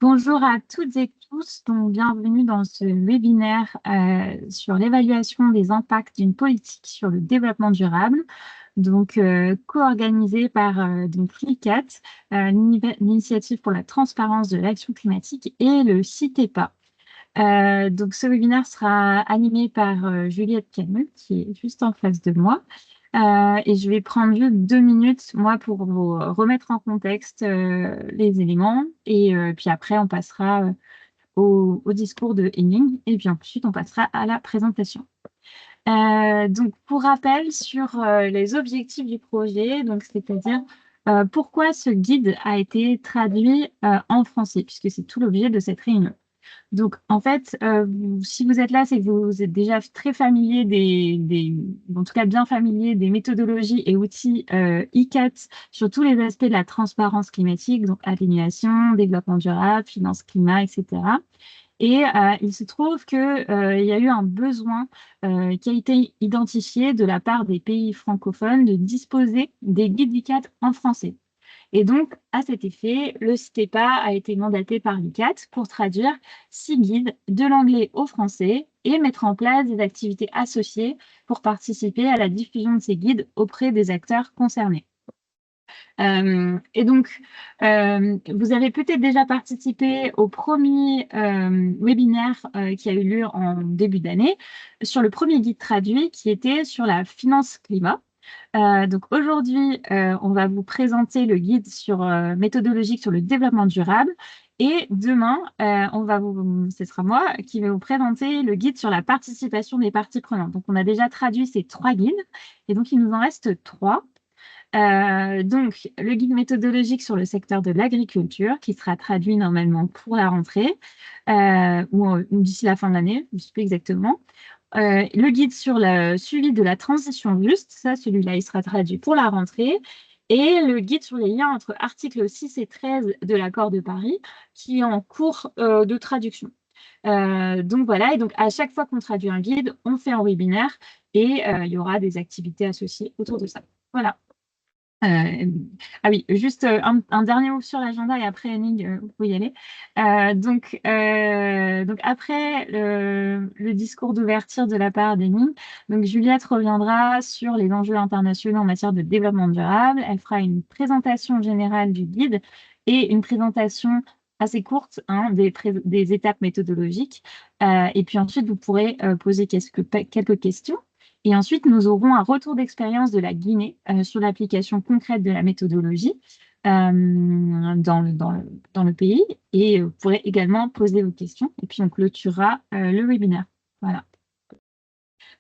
Bonjour à toutes et tous, donc bienvenue dans ce webinaire sur l'évaluation des impacts d'une politique sur le développement durable, co-organisé par l'ICAT, l'Initiative pour la transparence de l'action climatique, et le CITEPA. Ce webinaire sera animé par Juliette Camus, qui est juste en face de moi. Et je vais prendre juste 2 minutes, moi, pour vous remettre en contexte les éléments. Et puis après, on passera au discours de Henning. Et puis ensuite, on passera à la présentation. Pour rappel sur les objectifs du projet, c'est-à-dire pourquoi ce guide a été traduit en français, puisque c'est tout l'objet de cette réunion. Donc, en fait, si vous êtes là, c'est que vous êtes déjà très familier en tout cas bien familier des méthodologies et outils ICAT sur tous les aspects de la transparence climatique, donc atténuation, développement durable, finance climat, etc. Et il se trouve que il y a eu un besoin qui a été identifié de la part des pays francophones de disposer des guides ICAT en français. Et donc, à cet effet, le CITEPA a été mandaté par l'ICAT pour traduire 6 guides de l'anglais au français et mettre en place des activités associées pour participer à la diffusion de ces guides auprès des acteurs concernés. Vous avez peut-être déjà participé au premier webinaire qui a eu lieu en début d'année sur le premier guide traduit qui était sur la finance climat. Aujourd'hui, on va vous présenter le guide méthodologique sur le développement durable. Et demain, ce sera moi qui vais vous présenter le guide sur la participation des parties prenantes. Donc, on a déjà traduit ces 3 guides et donc il nous en reste 3. Le guide méthodologique sur le secteur de l'agriculture qui sera traduit normalement pour la rentrée ou d'ici la fin de l'année, je ne sais plus exactement. Le guide sur le suivi de la transition juste, celui-là, il sera traduit pour la rentrée. Et le guide sur les liens entre articles 6 et 13 de l'accord de Paris, qui est en cours de traduction. Voilà, et donc à chaque fois qu'on traduit un guide, on fait un webinaire et il y aura des activités associées autour de ça. Voilà. Ah oui, juste un dernier mot sur l'agenda et après, Henning, vous pouvez y aller. Après le discours d'ouverture de la part d'Henning, Juliette reviendra sur les enjeux internationaux en matière de développement durable. Elle fera une présentation générale du guide et une présentation assez courte des étapes méthodologiques. Et puis ensuite, vous pourrez poser quelques questions. Et ensuite, nous aurons un retour d'expérience de la Guinée sur l'application concrète de la méthodologie dans le pays. Et vous pourrez également poser vos questions. Et puis, on clôturera le webinaire. Voilà.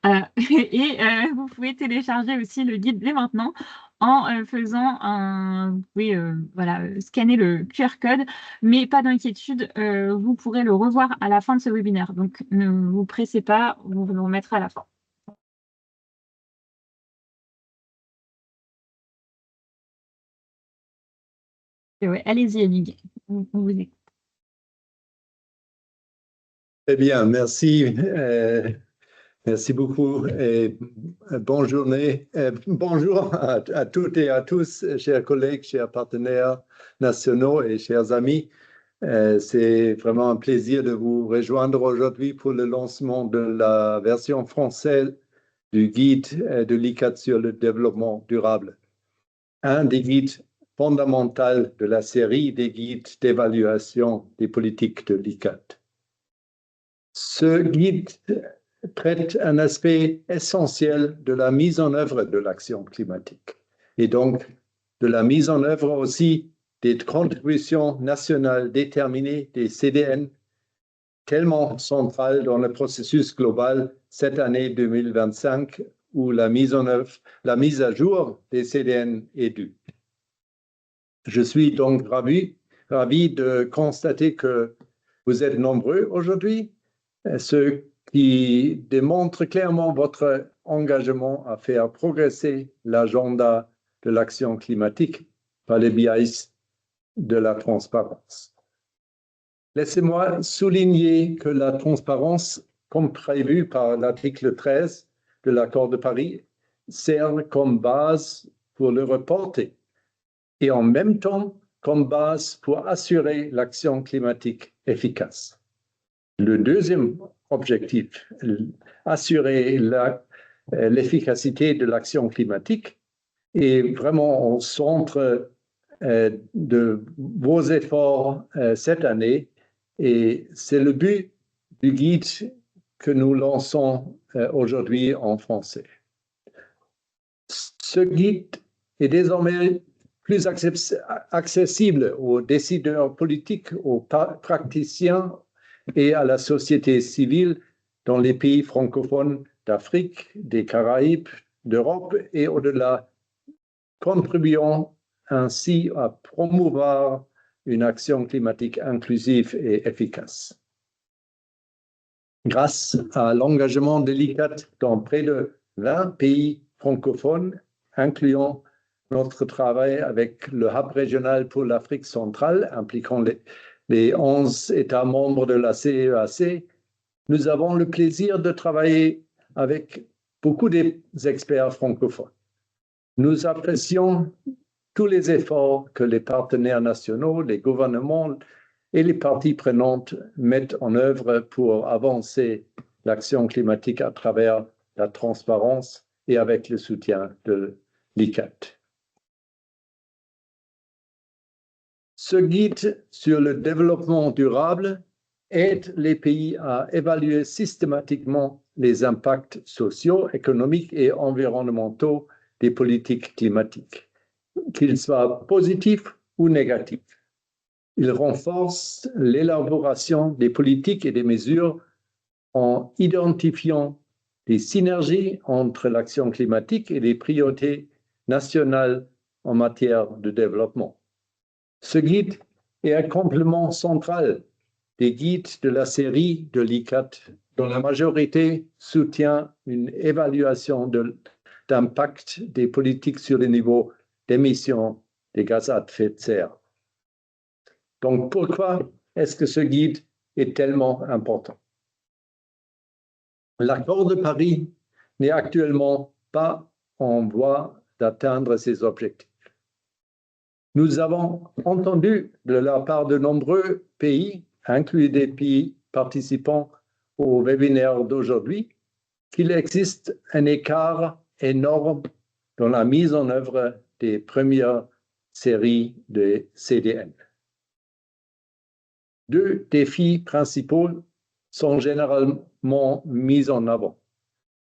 Vous pouvez télécharger aussi le guide dès maintenant en vous pouvez scanner le QR code, mais pas d'inquiétude, vous pourrez le revoir à la fin de ce webinaire. Donc, ne vous pressez pas, on vous le remettra à la fin. Ouais, allez-y, Henning. On vous écoute. Très bien, merci. Merci beaucoup et bonne journée. Bonjour à toutes et à tous, chers collègues, chers partenaires nationaux et chers amis. C'est vraiment un plaisir de vous rejoindre aujourd'hui pour le lancement de la version française du guide de l'ICAT sur le développement durable. Un des guides fondamentaux de la série des guides d'évaluation des politiques de l'ICAT. Ce guide traite un aspect essentiel de la mise en œuvre de l'action climatique et donc de la mise en œuvre aussi des contributions nationales déterminées des CDN, tellement centrales dans le processus global cette année 2025 où la mise à jour des CDN est due. Je suis donc ravi de constater que vous êtes nombreux aujourd'hui, ce qui démontre clairement votre engagement à faire progresser l'agenda de l'action climatique par le biais de la transparence. Laissez-moi souligner que la transparence, comme prévu par l'article 13 de l'accord de Paris, sert comme base pour le reporting et en même temps comme base pour assurer l'action climatique efficace. Le deuxième objectif, assurer l'efficacité de l'action climatique, est vraiment au centre de vos efforts cette année, et c'est le but du guide que nous lançons aujourd'hui en français. Ce guide est désormais plus accessible aux décideurs politiques, aux praticiens et à la société civile dans les pays francophones d'Afrique, des Caraïbes, d'Europe et au-delà, contribuant ainsi à promouvoir une action climatique inclusive et efficace. Grâce à l'engagement de l'ICCAT dans près de 20 pays francophones, incluant notre travail avec le Hub régional pour l'Afrique centrale, impliquant les 11 États membres de la CEAC, nous avons le plaisir de travailler avec beaucoup d'experts francophones. Nous apprécions tous les efforts que les partenaires nationaux, les gouvernements et les parties prenantes mettent en œuvre pour avancer l'action climatique à travers la transparence et avec le soutien de l'ICCAT. Ce guide sur le développement durable aide les pays à évaluer systématiquement les impacts sociaux, économiques et environnementaux des politiques climatiques, qu'ils soient positifs ou négatifs. Il renforce l'élaboration des politiques et des mesures en identifiant des synergies entre l'action climatique et les priorités nationales en matière de développement. Ce guide est un complément central des guides de la série de l'ICCAT, dont la majorité soutient une évaluation d'impact des politiques sur le niveau d'émissions des gaz à effet de serre. Donc, pourquoi est-ce que ce guide est tellement important? L'accord de Paris n'est actuellement pas en voie d'atteindre ses objectifs. Nous avons entendu de la part de nombreux pays, inclus des pays participants au webinaire d'aujourd'hui, qu'il existe un écart énorme dans la mise en œuvre des premières séries de CDN. Deux défis principaux sont généralement mis en avant.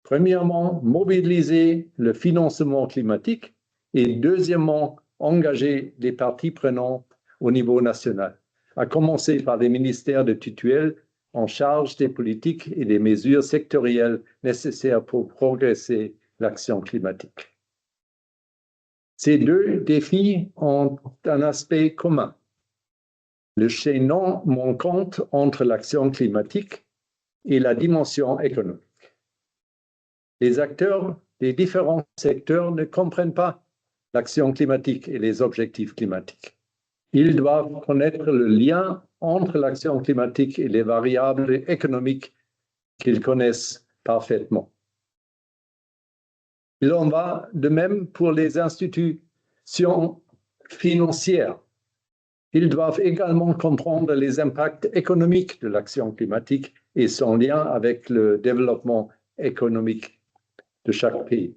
Premièrement, mobiliser le financement climatique et deuxièmement, engager les parties prenantes au niveau national, à commencer par les ministères de tutelle en charge des politiques et des mesures sectorielles nécessaires pour progresser l'action climatique. Ces deux défis ont un aspect commun: le chaînon manquant entre l'action climatique et la dimension économique. Les acteurs des différents secteurs ne comprennent pas l'action climatique et les objectifs climatiques. Ils doivent connaître le lien entre l'action climatique et les variables économiques qu'ils connaissent parfaitement. Il en va de même pour les institutions financières. Ils doivent également comprendre les impacts économiques de l'action climatique et son lien avec le développement économique de chaque pays.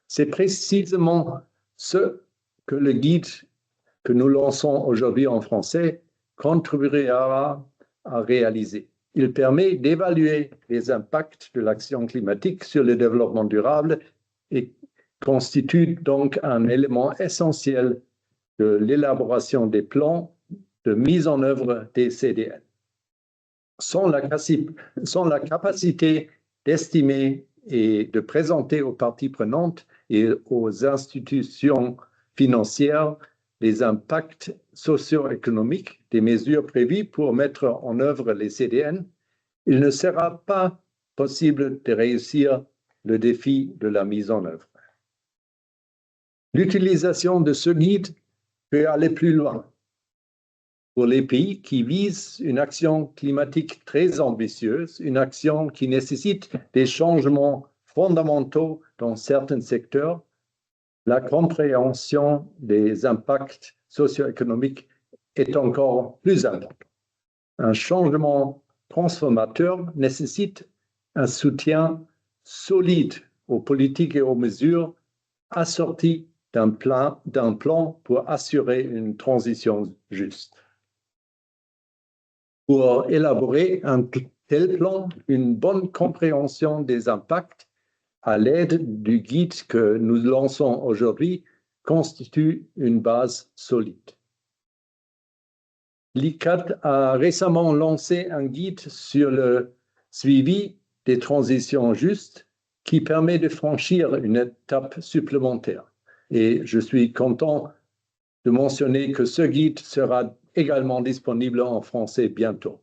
C'est précisément ce que le guide que nous lançons aujourd'hui en français contribuera à réaliser. Il permet d'évaluer les impacts de l'action climatique sur le développement durable et constitue donc un élément essentiel de l'élaboration des plans de mise en œuvre des CDN. Sans la capacité d'estimer et de présenter aux parties prenantes et aux institutions financières les impacts socio-économiques des mesures prévues pour mettre en œuvre les CDN, il ne sera pas possible de réussir le défi de la mise en œuvre. L'utilisation de ce guide peut aller plus loin. Pour les pays qui visent une action climatique très ambitieuse, une action qui nécessite des changements fondamentaux dans certains secteurs, la compréhension des impacts socio-économique est encore plus important. Un changement transformateur nécessite un soutien solide aux politiques et aux mesures assorties d'un plan pour assurer une transition juste. Pour élaborer un tel plan, une bonne compréhension des impacts à l'aide du guide que nous lançons aujourd'hui constitue une base solide. L'ICAT a récemment lancé un guide sur le suivi des transitions justes qui permet de franchir une étape supplémentaire. Et je suis content de mentionner que ce guide sera également disponible en français bientôt.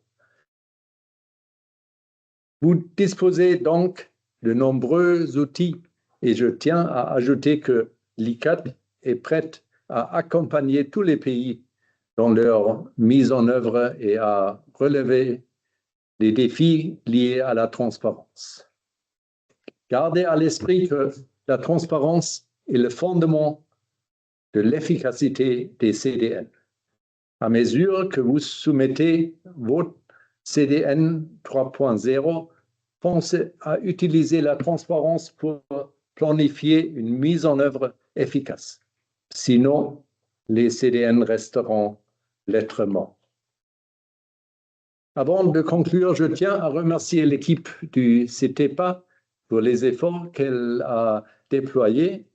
Vous disposez donc de nombreux outils et je tiens à ajouter que l'ICAT est prête à accompagner tous les pays dans leur mise en œuvre et à relever les défis liés à la transparence. Gardez à l'esprit que la transparence est le fondement de l'efficacité des CDN. À mesure que vous soumettez votre CDN 3.0, pensez à utiliser la transparence pour planifier une mise en œuvre efficace. Sinon, les CDN resteront lettres mortes. Avant de conclure, je tiens à remercier l'équipe du CTPA pour les efforts qu'elle a déployés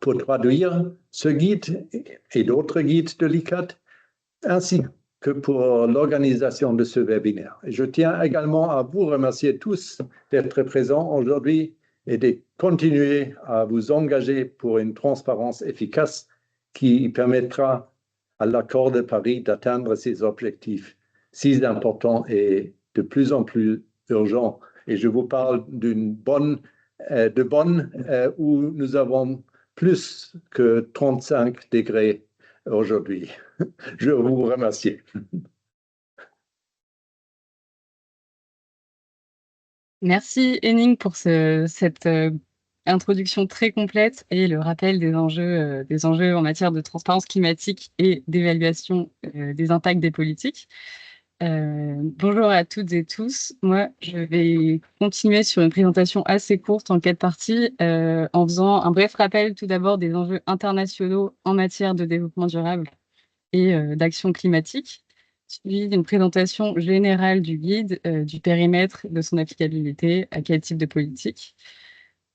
pour traduire ce guide et d'autres guides de l'ICAT, ainsi que pour l'organisation de ce webinaire. Et je tiens également à vous remercier tous d'être présents aujourd'hui et de continuer à vous engager pour une transparence efficace qui permettra à l'accord de Paris d'atteindre ses objectifs si importants et de plus en plus urgents. Et je vous parle d'une bonne, où nous avons plus que 35 degrés aujourd'hui. Je vous remercie. Merci Henning pour cette introduction très complète et le rappel des enjeux en matière de transparence climatique et d'évaluation des impacts des politiques. Bonjour à toutes et tous. Moi, je vais continuer sur une présentation assez courte en 4 parties, en faisant un bref rappel tout d'abord des enjeux internationaux en matière de développement durable et d'action climatique, suivi d'une présentation générale du guide, du périmètre, de son applicabilité, à quel type de politique.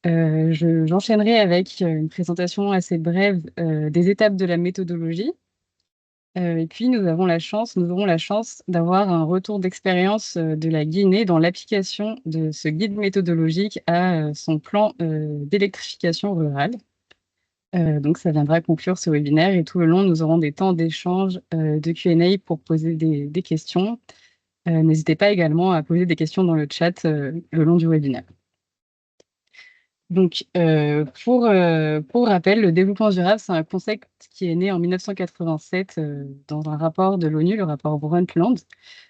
J'enchaînerai avec une présentation assez brève des étapes de la méthodologie. Et puis, nous aurons la chance d'avoir un retour d'expérience de la Guinée dans l'application de ce guide méthodologique à son plan d'électrification rurale. Donc, ça viendra conclure ce webinaire et tout le long, nous aurons des temps d'échange, de Q&A pour poser des questions. N'hésitez pas également à poser des questions dans le chat le long du webinaire. Donc, pour rappel, le développement durable, c'est un concept qui est né en 1987 dans un rapport de l'ONU, le rapport Brundtland,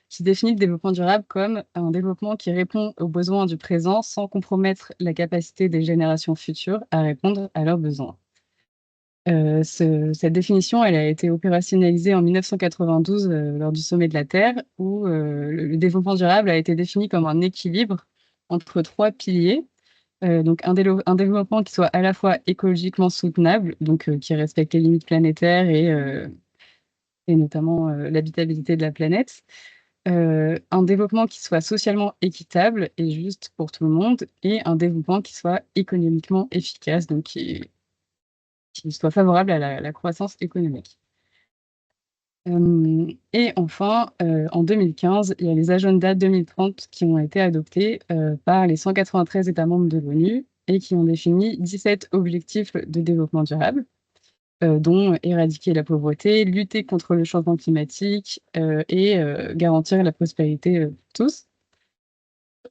qui définit le développement durable comme un développement qui répond aux besoins du présent sans compromettre la capacité des générations futures à répondre à leurs besoins. Cette définition, elle a été opérationnalisée en 1992 lors du sommet de la Terre, où le développement durable a été défini comme un équilibre entre 3 piliers. Donc un développement qui soit à la fois écologiquement soutenable, donc qui respecte les limites planétaires et notamment l'habitabilité de la planète. Un développement qui soit socialement équitable et juste pour tout le monde, et un développement qui soit économiquement efficace, donc qui soit favorable à la croissance économique. Et enfin, en 2015, il y a les agendas 2030 qui ont été adoptés par les 193 États membres de l'ONU et qui ont défini 17 objectifs de développement durable, dont éradiquer la pauvreté, lutter contre le changement climatique et garantir la prospérité pour tous.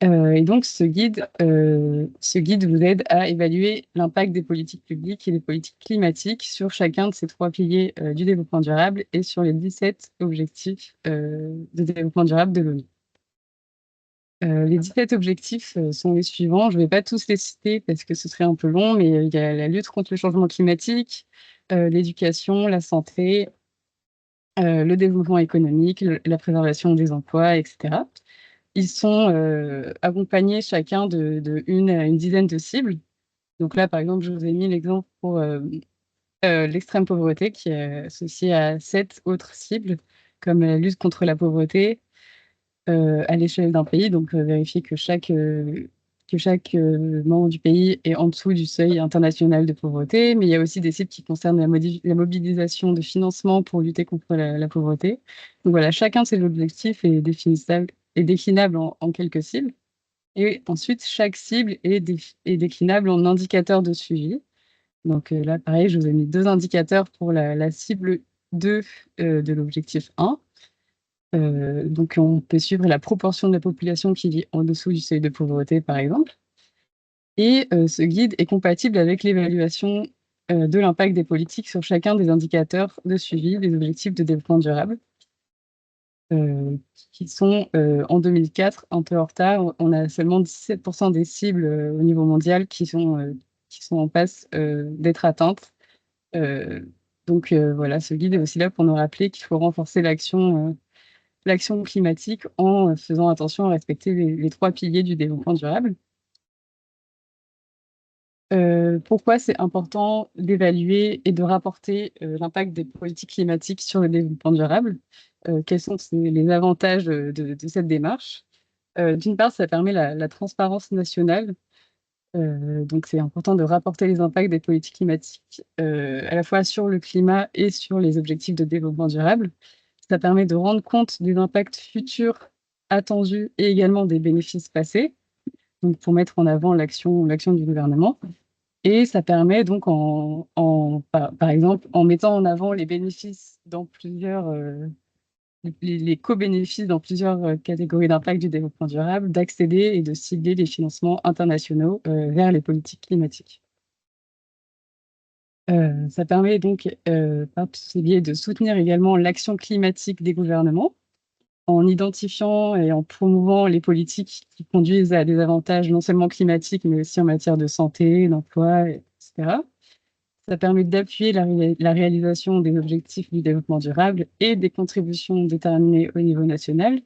Et donc, ce guide vous aide à évaluer l'impact des politiques publiques et des politiques climatiques sur chacun de ces 3 piliers du développement durable et sur les 17 objectifs de développement durable de l'ONU. Les 17 objectifs sont les suivants. Je ne vais pas tous les citer parce que ce serait un peu long, mais il y a la lutte contre le changement climatique, l'éducation, la santé, le développement économique, la préservation des emplois, etc. Ils sont accompagnés chacun de une à une dizaine de cibles. Donc là, par exemple, je vous ai mis l'exemple pour l'extrême pauvreté qui est associé à 7 autres cibles, comme la lutte contre la pauvreté à l'échelle d'un pays. Donc, vérifier que chaque membre du pays est en dessous du seuil international de pauvreté. Mais il y a aussi des cibles qui concernent la mobilisation de financement pour lutter contre la pauvreté. Donc voilà, chacun de ces objectifs est déclinable en quelques cibles. Et ensuite, chaque cible est déclinable en indicateurs de suivi. Donc là, pareil, je vous ai mis 2 indicateurs pour la cible 2 de l'objectif 1. Donc on peut suivre la proportion de la population qui vit en dessous du seuil de pauvreté, par exemple. Et ce guide est compatible avec l'évaluation de l'impact des politiques sur chacun des indicateurs de suivi des objectifs de développement durable, qui sont en 2004 un peu en retard. On a seulement 17% des cibles au niveau mondial qui sont en passe d'être atteintes. Donc voilà, ce guide est aussi là pour nous rappeler qu'il faut renforcer l'action climatique en faisant attention à respecter les 3 piliers du développement durable. Pourquoi c'est important d'évaluer et de rapporter l'impact des politiques climatiques sur le développement durable? Quels sont les avantages de cette démarche? D'une part, ça permet la transparence nationale. Donc c'est important de rapporter les impacts des politiques climatiques à la fois sur le climat et sur les objectifs de développement durable. Ça permet de rendre compte des impacts futurs attendus et également des bénéfices passés, donc pour mettre en avant l'action du gouvernement. Et ça permet donc, par exemple, en mettant en avant les bénéfices dans plusieurs, les co-bénéfices dans plusieurs catégories d'impact du développement durable, d'accéder et de cibler les financements internationaux vers les politiques climatiques. Ça permet donc, par ce biais, de soutenir également l'action climatique des gouvernements en identifiant et en promouvant les politiques qui conduisent à des avantages non seulement climatiques, mais aussi en matière de santé, d'emploi, etc. Ça permet d'appuyer la réalisation des objectifs du développement durable et des contributions déterminées au niveau national,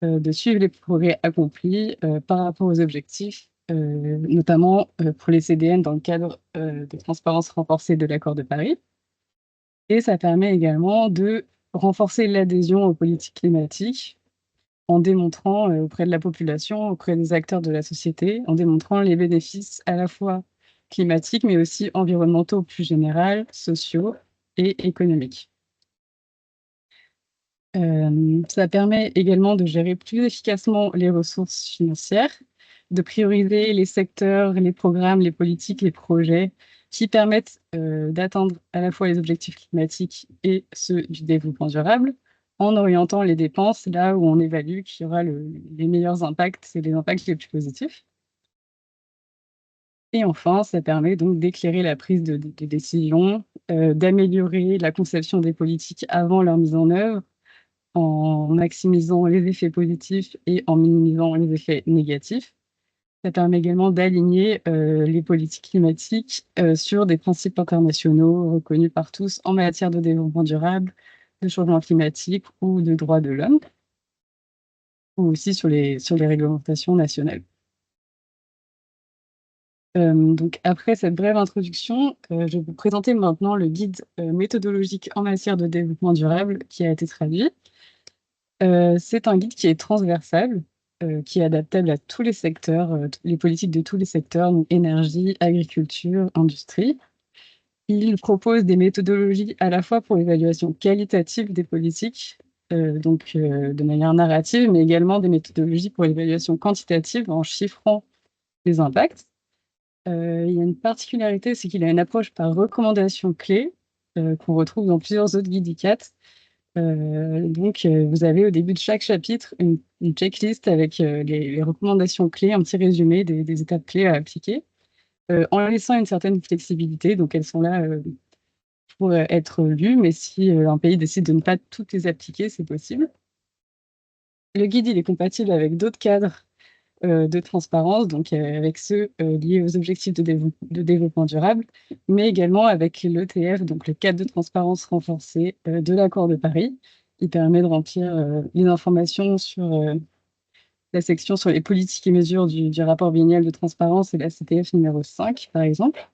de suivre les progrès accomplis par rapport aux objectifs, notamment pour les CDN dans le cadre de transparence renforcée de l'accord de Paris. Et ça permet également de renforcer l'adhésion aux politiques climatiques en démontrant auprès de la population, auprès des acteurs de la société, en démontrant les bénéfices à la fois climatiques, mais aussi environnementaux plus généraux, sociaux et économiques. Ça permet également de gérer plus efficacement les ressources financières, de prioriser les secteurs, les programmes, les politiques, les projets qui permettent d'atteindre à la fois les objectifs climatiques et ceux du développement durable, en orientant les dépenses là où on évalue qu'il y aura les meilleurs impacts et les impacts les plus positifs. Et enfin, ça permet donc d'éclairer la prise de décision, d'améliorer la conception des politiques avant leur mise en œuvre, en maximisant les effets positifs et en minimisant les effets négatifs. Ça permet également d'aligner les politiques climatiques sur des principes internationaux reconnus par tous en matière de développement durable, de changement climatique ou de droits de l'homme, ou aussi sur les réglementations nationales. Donc après cette brève introduction, je vais vous présenter maintenant le guide méthodologique en matière de développement durable qui a été traduit. C'est un guide qui est transversal, qui est adaptable à tous les secteurs, les politiques de tous les secteurs, donc énergie, agriculture, industrie. Il propose des méthodologies à la fois pour l'évaluation qualitative des politiques, donc de manière narrative, mais également des méthodologies pour l'évaluation quantitative en chiffrant les impacts. Il y a une particularité, c'est qu'il a une approche par recommandation clé, qu'on retrouve dans plusieurs autres guides ICAT. Donc, vous avez au début de chaque chapitre une checklist avec les recommandations clés, un petit résumé des étapes clés à appliquer, en laissant une certaine flexibilité. Donc, elles sont là pour être lues, mais si un pays décide de ne pas toutes les appliquer, c'est possible. Le guide, il est compatible avec d'autres cadres de transparence, donc avec ceux liés aux objectifs de développement durable, mais également avec l'ETF, donc le cadre de transparence renforcé de l'accord de Paris, qui permet de remplir les informations sur la section sur les politiques et mesures du rapport biennial de transparence et la CTF numéro 5, par exemple.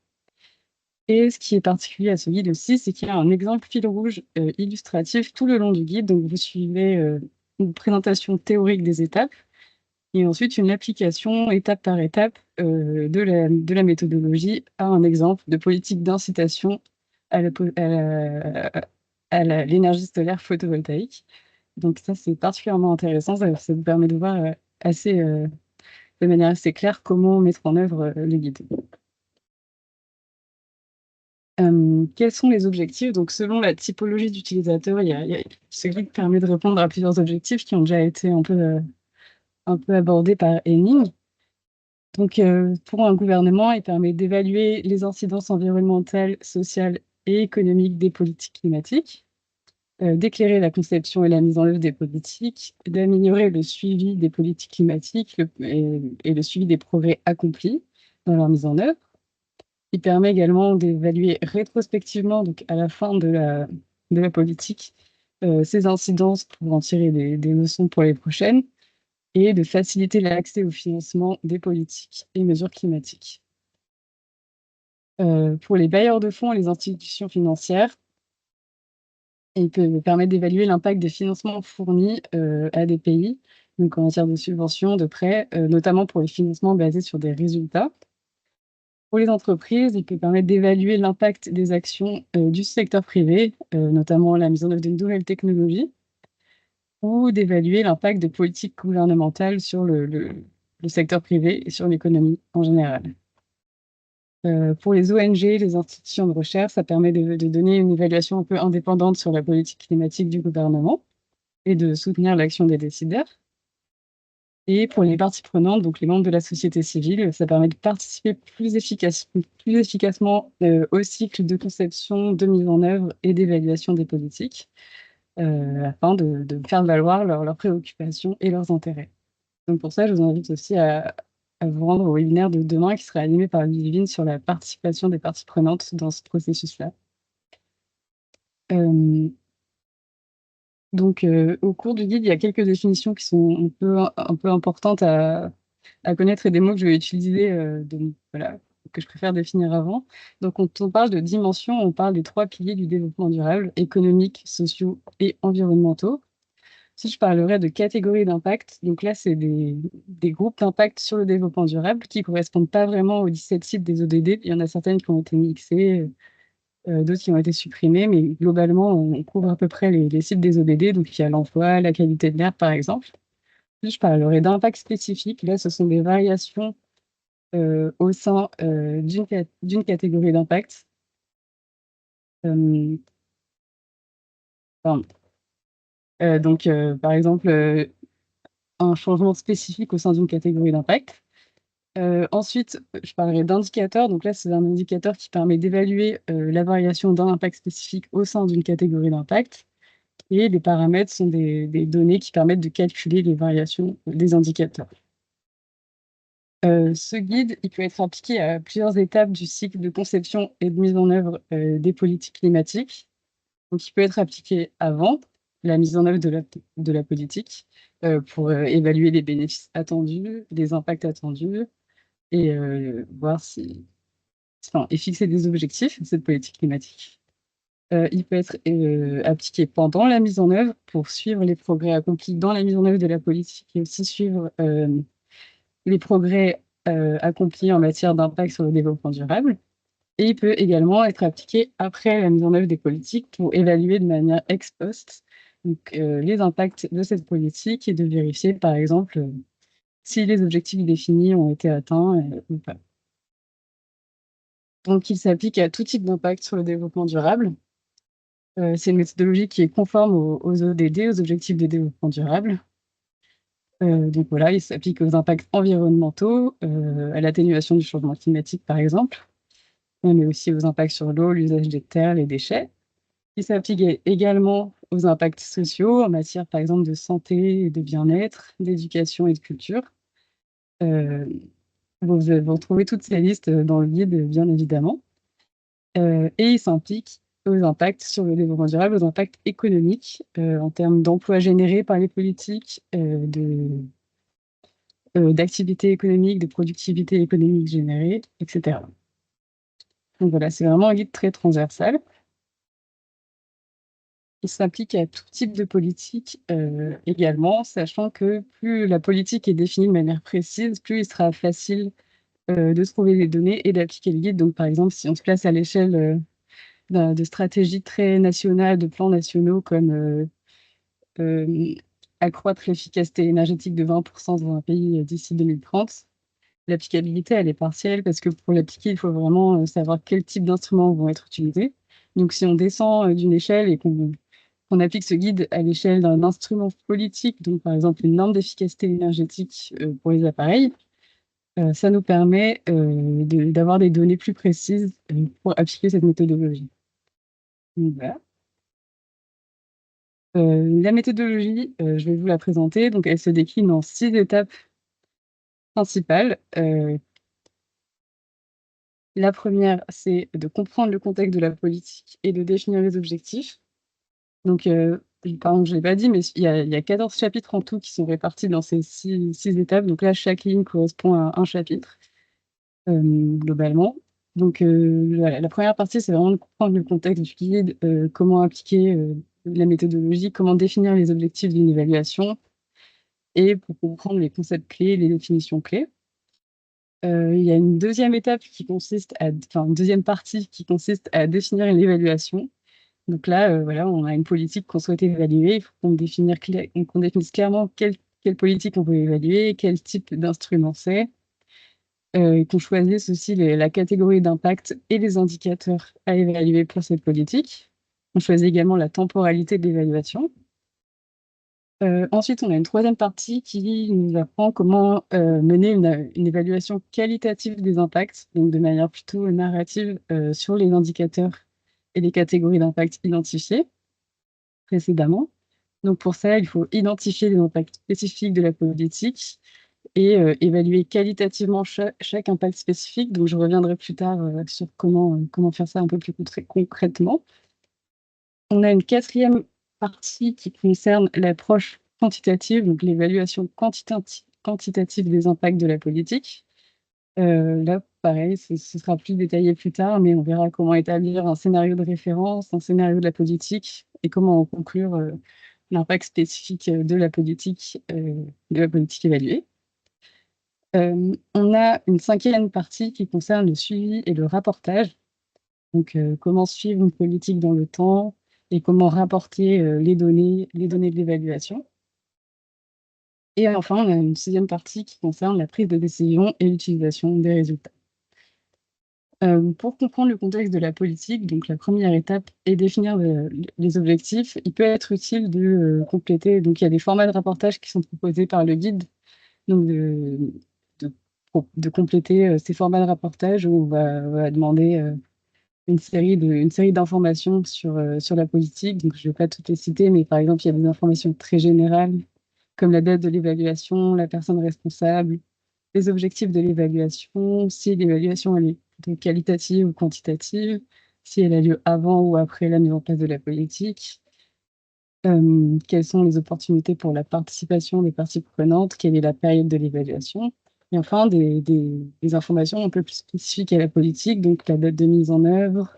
Et ce qui est particulier à ce guide aussi, c'est qu'il y a un exemple fil rouge illustratif tout le long du guide. Donc, vous suivez une présentation théorique des étapes et ensuite une application étape par étape de la méthodologie à un exemple de politique d'incitation à l'énergie solaire photovoltaïque. Donc ça, c'est particulièrement intéressant. Ça vous permet de voir de manière assez claire comment mettre en œuvre le guide. Quels sont les objectifs? Donc, selon la typologie d'utilisateur, ce guide permet de répondre à plusieurs objectifs qui ont déjà été un peu abordés par Henning. Donc, pour un gouvernement, il permet d'évaluer les incidences environnementales, sociales et économiques des politiques climatiques, d'éclairer la conception et la mise en œuvre des politiques, d'améliorer le suivi des politiques climatiques et le suivi des progrès accomplis dans leur mise en œuvre. Il permet également d'évaluer rétrospectivement, donc à la fin de la politique, ces incidences pour en tirer des leçons pour les prochaines et de faciliter l'accès au financement des politiques et mesures climatiques. Pour les bailleurs de fonds et les institutions financières, il peut permettre d'évaluer l'impact des financements fournis à des pays, donc en matière de subventions, de prêts, notamment pour les financements basés sur des résultats. Pour les entreprises, il peut permettre d'évaluer l'impact des actions du secteur privé, notamment la mise en œuvre de nouvelles technologies, ou d'évaluer l'impact de politiques gouvernementales sur le secteur privé et sur l'économie en général. Pour les ONG, les institutions de recherche, ça permet de donner une évaluation un peu indépendante sur la politique climatique du gouvernement et de soutenir l'action des décideurs. Et pour les parties prenantes, donc les membres de la société civile, ça permet de participer plus efficacement au cycle de conception, de mise en œuvre et d'évaluation des politiques, afin de faire valoir leurs préoccupations et leurs intérêts. Donc pour ça, je vous invite aussi à vous rendre au webinaire de demain qui sera animé par Ludivine sur la participation des parties prenantes dans ce processus-là. Donc, au cours du guide, il y a quelques définitions qui sont un peu importantes à connaître et des mots que je vais utiliser, que je préfère définir avant. Donc, quand on parle de dimension, on parle des 3 piliers du développement durable, économiques, sociaux et environnementaux. Si je parlerais de catégories d'impact, donc là, c'est des groupes d'impact sur le développement durable qui ne correspondent pas vraiment aux 17 cibles des ODD. Il y en a certaines qui ont été mixées, d'autres qui ont été supprimées, mais globalement, on couvre à peu près les cibles des ODD. Donc, il y a l'emploi, la qualité de l'air, par exemple. Puis, je parlerai d'impact spécifique. Là, ce sont des variations au sein d'une catégorie d'impact. Donc, par exemple, un changement spécifique au sein d'une catégorie d'impact. Ensuite, je parlerai d'indicateurs. Donc là, c'est un indicateur qui permet d'évaluer la variation d'un impact spécifique au sein d'une catégorie d'impact. Et les paramètres sont des données qui permettent de calculer les variations des indicateurs. Ce guide, il peut être appliqué à plusieurs étapes du cycle de conception et de mise en œuvre des politiques climatiques. Donc, il peut être appliqué avant la mise en œuvre de la politique pour évaluer les bénéfices attendus, les impacts attendus et voir et fixer des objectifs de cette politique climatique. Il peut être appliqué pendant la mise en œuvre pour suivre les progrès accomplis dans la mise en œuvre de la politique et aussi suivre les progrès accomplis en matière d'impact sur le développement durable. Et il peut également être appliqué après la mise en œuvre des politiques pour évaluer de manière ex post les impacts de cette politique et de vérifier, par exemple, si les objectifs définis ont été atteints ou pas. Donc, il s'applique à tout type d'impact sur le développement durable. C'est une méthodologie qui est conforme aux ODD, aux objectifs de développement durable. Donc voilà, il s'applique aux impacts environnementaux, à l'atténuation du changement climatique, par exemple, mais aussi aux impacts sur l'eau, l'usage des terres, les déchets. Il s'applique également aux impacts sociaux en matière, par exemple, de santé et de bien-être, d'éducation et de culture. Vous retrouvez toutes ces listes dans le guide, bien évidemment. Et il s'implique aux impacts sur le développement durable, aux impacts économiques, en termes d'emplois générés par les politiques, d'activité économique, de productivité économique générée, etc. Donc voilà, c'est vraiment un guide très transversal. Il s'applique à tout type de politique également, sachant que plus la politique est définie de manière précise, plus il sera facile de trouver des données et d'appliquer le guide. Donc par exemple, si on se place à l'échelle de stratégies très nationales, de plans nationaux comme accroître l'efficacité énergétique de 20% dans un pays d'ici 2030, l'applicabilité, elle est partielle parce que pour l'appliquer, il faut vraiment savoir quel type d'instruments vont être utilisés. Donc, si on descend d'une échelle et qu'on applique ce guide à l'échelle d'un instrument politique, donc par exemple une norme d'efficacité énergétique pour les appareils, ça nous permet d'avoir des données plus précises pour appliquer cette méthodologie. Donc, voilà. La méthodologie, je vais vous la présenter. Donc, elle se décline en 6 étapes principales. La première, c'est de comprendre le contexte de la politique et de définir les objectifs. Donc, pardon, je ne l'ai pas dit, mais il y a 14 chapitres en tout qui sont répartis dans ces 6 étapes. Donc là, chaque ligne correspond à un chapitre, globalement. Donc, voilà, la première partie, c'est vraiment de comprendre le contexte du guide, comment appliquer la méthodologie, comment définir les objectifs d'une évaluation, et pour comprendre les concepts clés, les définitions clés. Il y a une deuxième étape qui consiste enfin, une deuxième partie qui consiste à définir l'évaluation. Donc là, voilà, on a une politique qu'on souhaite évaluer. Il faut qu'on définisse clairement quelle politique on veut évaluer, quel type d'instrument c'est, et qu'on choisisse aussi la catégorie d'impact et les indicateurs à évaluer pour cette politique. On choisit également la temporalité de l'évaluation. Ensuite, on a une troisième partie qui nous apprend comment mener une évaluation qualitative des impacts, donc de manière plutôt narrative sur les indicateurs et les catégories d'impact identifiées précédemment. Donc pour ça, il faut identifier les impacts spécifiques de la politique et évaluer qualitativement chaque impact spécifique. Donc je reviendrai plus tard sur comment faire ça un peu plus concrètement. On a une quatrième partie qui concerne l'approche quantitative, donc l'évaluation quantitative des impacts de la politique. Là, pareil, ce sera plus détaillé plus tard, mais on verra comment établir un scénario de référence, un scénario de la politique, et comment en conclure l'impact spécifique de la politique évaluée. On a une cinquième partie qui concerne le suivi et le rapportage. Donc, comment suivre une politique dans le temps et comment rapporter les données de l'évaluation. Et enfin, on a une sixième partie qui concerne la prise de décision et l'utilisation des résultats. Pour comprendre le contexte de la politique, donc la première étape est définir les objectifs. Il peut être utile de compléter, donc il y a des formats de rapportage qui sont proposés par le guide, donc de compléter ces formats de rapportage où on va demander une série d'informations sur la politique. Donc, je ne vais pas toutes les citer, mais par exemple, il y a des informations très générales, comme la date de l'évaluation, la personne responsable, les objectifs de l'évaluation, si l'évaluation elle est plutôt qualitative ou quantitative, si elle a lieu avant ou après la mise en place de la politique, quelles sont les opportunités pour la participation des parties prenantes, quelle est la période de l'évaluation, et enfin des informations un peu plus spécifiques à la politique, donc la date de mise en œuvre,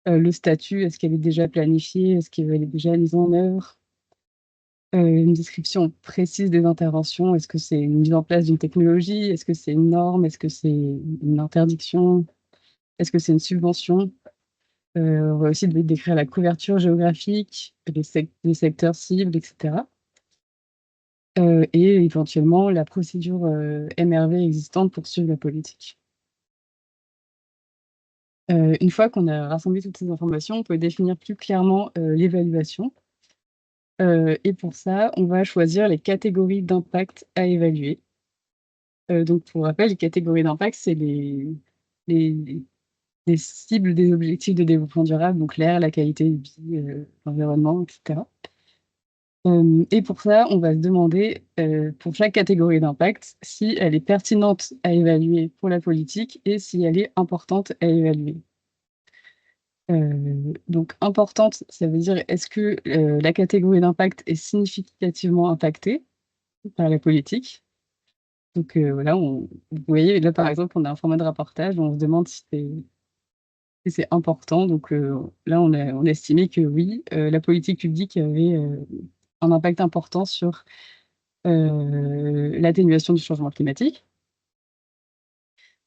le statut, est-ce qu'elle est déjà planifiée, est-ce qu'elle est déjà mise en œuvre, une description précise des interventions, est-ce que c'est une mise en place d'une technologie, est-ce que c'est une norme, est-ce que c'est une interdiction, est-ce que c'est une subvention. On va aussi décrire la couverture géographique, les secteurs cibles, etc. Et éventuellement la procédure MRV existante pour suivre la politique. Une fois qu'on a rassemblé toutes ces informations, on peut définir plus clairement l'évaluation. Et pour ça, on va choisir les catégories d'impact à évaluer. Donc, pour rappel, les catégories d'impact, c'est les cibles des objectifs de développement durable, donc l'air, la qualité de vie, l'environnement, etc. Et pour ça, on va se demander, pour chaque catégorie d'impact, si elle est pertinente à évaluer pour la politique et si elle est importante à évaluer. Donc importante, ça veut dire est-ce que la catégorie d'impact est significativement impactée par la politique? Donc voilà, vous voyez, là par exemple, on a un format de rapportage, on se demande si c'est important. Donc là, on a estimé que oui, la politique publique avait un impact important sur l'atténuation du changement climatique.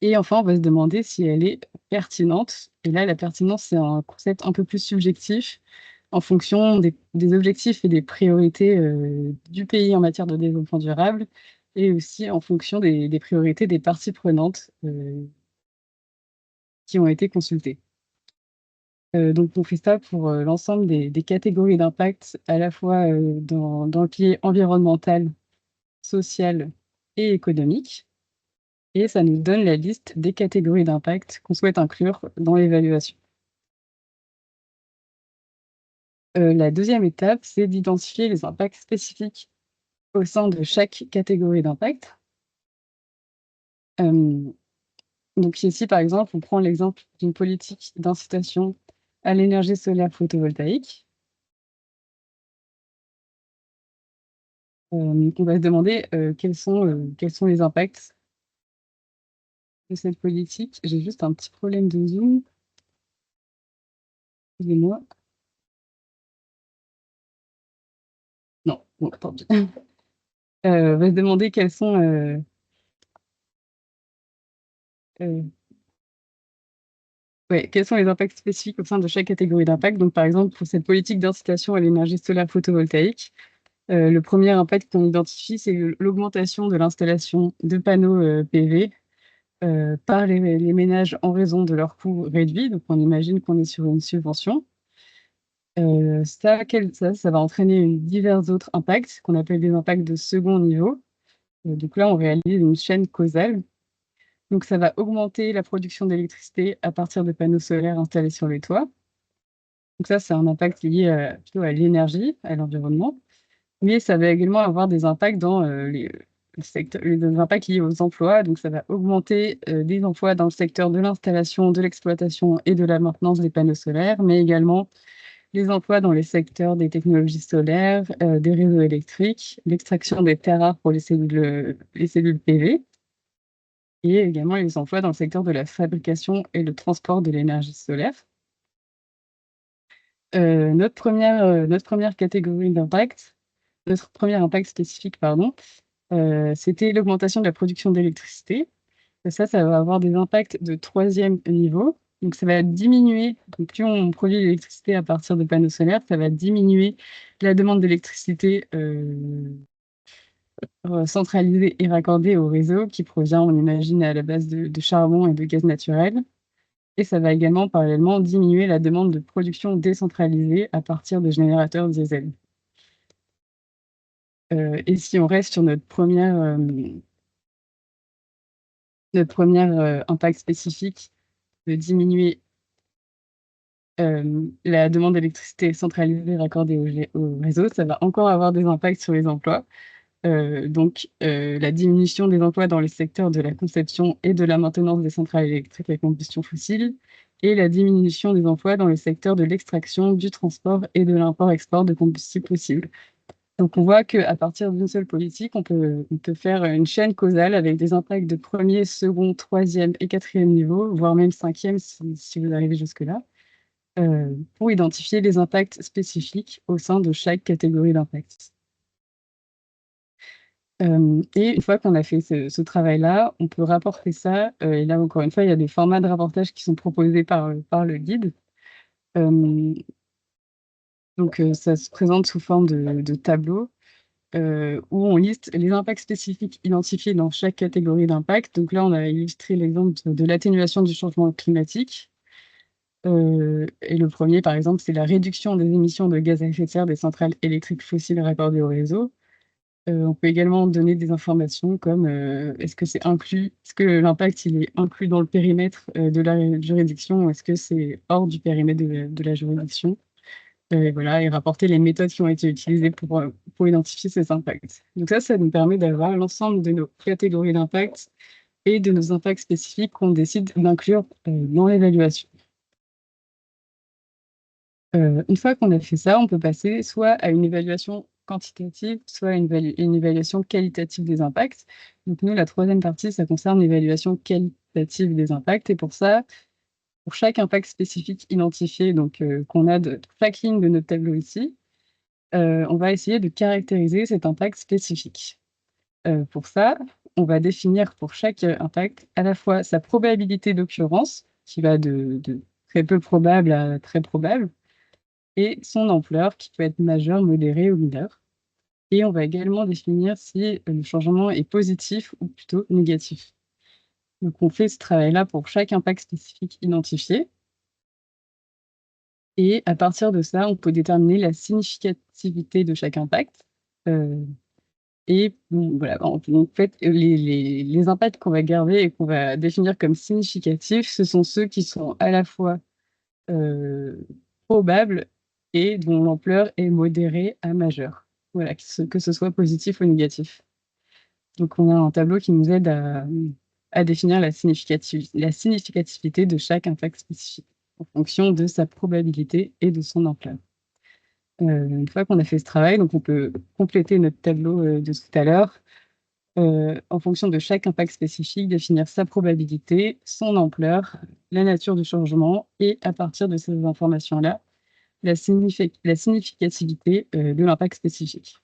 Et enfin, on va se demander si elle est pertinente. Et là, la pertinence, c'est un concept un peu plus subjectif en fonction des objectifs et des priorités du pays en matière de développement durable et aussi en fonction des priorités des parties prenantes qui ont été consultées. Donc, on fait ça pour l'ensemble des catégories d'impact, à la fois dans le pilier environnemental, social et économique. Et ça nous donne la liste des catégories d'impact qu'on souhaite inclure dans l'évaluation. La deuxième étape, c'est d'identifier les impacts spécifiques au sein de chaque catégorie d'impact. Donc ici, par exemple, on prend l'exemple d'une politique d'incitation à l'énergie solaire photovoltaïque. On va se demander quels sont les impacts de cette politique. J'ai juste un petit problème de Zoom. Excusez-moi. Non, bon, tant pis. On va se demander quels sont les impacts spécifiques au sein de chaque catégorie d'impact. Donc, par exemple, pour cette politique d'incitation à l'énergie solaire photovoltaïque, le premier impact qu'on identifie, c'est l'augmentation de l'installation de panneaux PV par les ménages en raison de leur coût réduit. Donc, on imagine qu'on est sur une subvention. Ça va entraîner divers autres impacts qu'on appelle des impacts de second niveau. Donc là, on réalise une chaîne causale. Donc, ça va augmenter la production d'électricité à partir de panneaux solaires installés sur les toits. Donc ça, c'est un impact lié plutôt à l'énergie, à l'environnement. Mais ça va également avoir des impacts dans les impacts liés aux emplois. Donc, ça va augmenter des emplois dans le secteur de l'installation, de l'exploitation et de la maintenance des panneaux solaires, mais également les emplois dans les secteurs des technologies solaires, des réseaux électriques, l'extraction des terres rares pour les cellules PV, et également les emplois dans le secteur de la fabrication et le transport de l'énergie solaire. Notre première catégorie d'impact, notre premier impact spécifique, pardon, c'était l'augmentation de la production d'électricité. Ça va avoir des impacts de troisième niveau. Donc, ça va diminuer, donc plus on produit l'électricité à partir de panneaux solaires, ça va diminuer la demande d'électricité centralisée et raccordée au réseau qui provient, on imagine, à la base de charbon et de gaz naturel. Et ça va également, parallèlement, diminuer la demande de production décentralisée à partir de générateurs diesel. Et si on reste sur notre première impact spécifique de diminuer la demande d'électricité centralisée raccordée au réseau, ça va encore avoir des impacts sur les emplois. Donc, la diminution des emplois dans les secteurs de la conception et de la maintenance des centrales électriques à combustion fossile, et la diminution des emplois dans les secteurs de l'extraction, du transport et de l'import-export de combustibles fossiles. Donc, on voit qu'à partir d'une seule politique, on peut faire une chaîne causale avec des impacts de premier, second, troisième et quatrième niveau, voire même cinquième si vous arrivez jusque-là, pour identifier les impacts spécifiques au sein de chaque catégorie d'impact. Et une fois qu'on a fait ce travail-là, on peut rapporter ça, et là, encore une fois, il y a des formats de rapportage qui sont proposés par le guide. Donc, ça se présente sous forme de tableau où on liste les impacts spécifiques identifiés dans chaque catégorie d'impact. Donc là, on a illustré l'exemple de l'atténuation du changement climatique. Et le premier, par exemple, c'est la réduction des émissions de gaz à effet de serre des centrales électriques fossiles raccordées au réseau. On peut également donner des informations comme est-ce que l'impact il est inclus dans le périmètre de la juridiction ou est-ce que c'est hors du périmètre de la juridiction. Et voilà, et rapporter les méthodes qui ont été utilisées pour pour identifier ces impacts. Donc ça nous permet d'avoir l'ensemble de nos catégories d'impact et de nos impacts spécifiques qu'on décide d'inclure dans l'évaluation. Une fois qu'on a fait ça, on peut passer soit à une évaluation quantitative, soit à une évaluation qualitative des impacts. Donc nous, la troisième partie, ça concerne l'évaluation qualitative des impacts. Et pour ça, pour chaque impact spécifique identifié, donc qu'on a de chaque ligne de notre tableau ici, on va essayer de caractériser cet impact spécifique. Pour ça, on va définir pour chaque impact à la fois sa probabilité d'occurrence, qui va de très peu probable à très probable, et son ampleur, qui peut être majeure, modérée ou mineure. Et on va également définir si le changement est positif ou plutôt négatif. Donc on fait ce travail-là pour chaque impact spécifique identifié. Et à partir de ça, on peut déterminer la significativité de chaque impact. Et voilà, en fait, les impacts qu'on va garder et qu'on va définir comme significatifs, ce sont ceux qui sont à la fois probables et dont l'ampleur est modérée à majeure. Voilà, que ce soit positif ou négatif. Donc on a un tableau qui nous aide à définir la significativité de chaque impact spécifique en fonction de sa probabilité et de son ampleur. Une fois qu'on a fait ce travail, donc on peut compléter notre tableau de tout à l'heure en fonction de chaque impact spécifique, définir sa probabilité, son ampleur, la nature du changement et à partir de ces informations-là, la significativité de l'impact spécifique.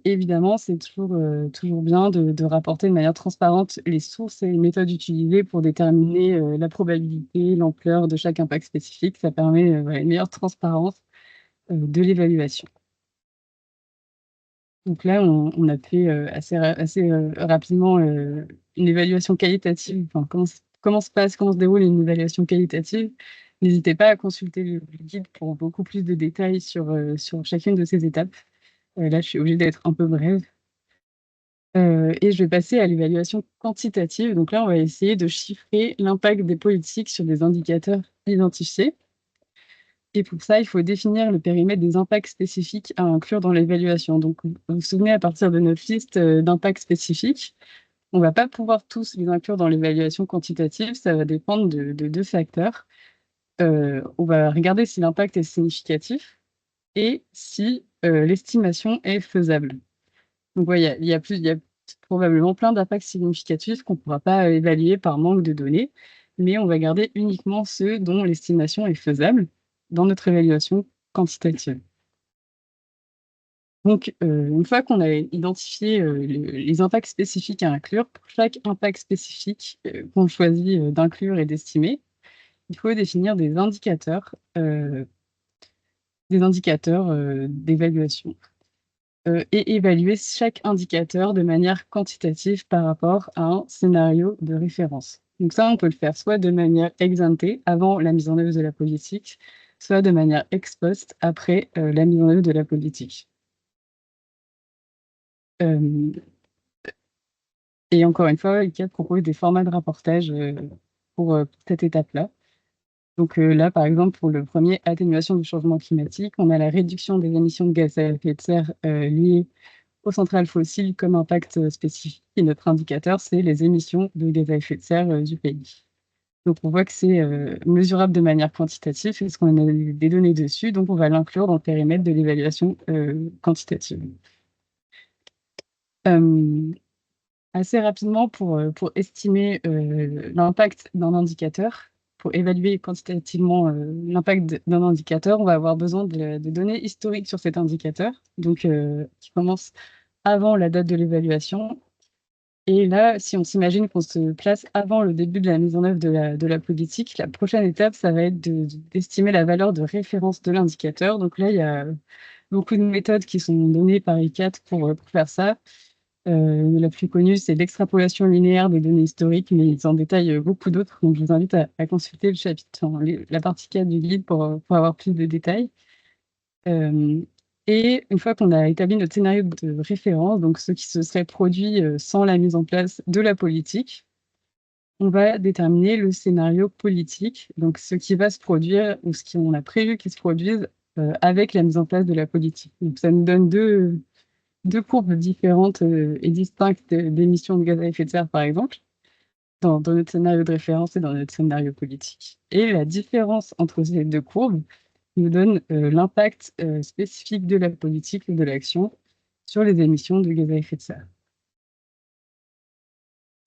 Évidemment, c'est toujours bien de rapporter de manière transparente les sources et les méthodes utilisées pour déterminer la probabilité, l'ampleur de chaque impact spécifique. Ça permet une meilleure transparence de l'évaluation. Donc là, on a fait assez rapidement une évaluation qualitative. Enfin, comment se déroule une évaluation qualitative? N'hésitez pas à consulter le guide pour beaucoup plus de détails sur chacune de ces étapes. Là, je suis obligée d'être un peu brève. Et je vais passer à l'évaluation quantitative. Donc là, on va essayer de chiffrer l'impact des politiques sur des indicateurs identifiés. Et pour ça, il faut définir le périmètre des impacts spécifiques à inclure dans l'évaluation. Donc, vous vous souvenez, à partir de notre liste d'impacts spécifiques, on ne va pas pouvoir tous les inclure dans l'évaluation quantitative. Ça va dépendre de deux facteurs. On va regarder si l'impact est significatif et si l'estimation est faisable. Donc, voilà, il y a probablement plein d'impacts significatifs qu'on ne pourra pas évaluer par manque de données, mais on va garder uniquement ceux dont l'estimation est faisable dans notre évaluation quantitative. Donc, une fois qu'on a identifié les impacts spécifiques à inclure, pour chaque impact spécifique qu'on choisit d'inclure et d'estimer, il faut définir des indicateurs d'évaluation et évaluer chaque indicateur de manière quantitative par rapport à un scénario de référence. Donc ça, on peut le faire soit de manière ex ante, avant la mise en œuvre de la politique, soit de manière ex post, après la mise en œuvre de la politique. Et encore une fois, ICAD propose des formats de rapportage pour cette étape-là. Donc là, par exemple, pour le premier, atténuation du changement climatique, on a la réduction des émissions de gaz à effet de serre liées aux centrales fossiles comme impact spécifique. Et notre indicateur, c'est les émissions de gaz à effet de serre du pays. Donc on voit que c'est mesurable de manière quantitative parce qu'on a des données dessus, donc on va l'inclure dans le périmètre de l'évaluation quantitative. Assez rapidement, pour estimer l'impact d'un indicateur, pour évaluer quantitativement l'impact d'un indicateur, on va avoir besoin de données historiques sur cet indicateur, donc qui commence avant la date de l'évaluation. Et là, si on s'imagine qu'on se place avant le début de la mise en œuvre de la politique, la prochaine étape, ça va être d'estimer la valeur de référence de l'indicateur. Donc là, il y a beaucoup de méthodes qui sont données par ICAT pour faire ça. La plus connue, c'est l'extrapolation linéaire des données historiques, mais ils en détaillent beaucoup d'autres. Donc, je vous invite à consulter le chapitre, la partie 4 du guide pour avoir plus de détails. Et une fois qu'on a établi notre scénario de référence, donc ce qui se serait produit sans la mise en place de la politique, on va déterminer le scénario politique, donc ce qui va se produire ou ce qu'on a prévu qu'il se produise avec la mise en place de la politique. Donc, ça nous donne deux courbes différentes et distinctes d'émissions de gaz à effet de serre, par exemple, dans notre scénario de référence et dans notre scénario politique. Et la différence entre ces deux courbes nous donne l'impact spécifique de la politique et de l'action sur les émissions de gaz à effet de serre.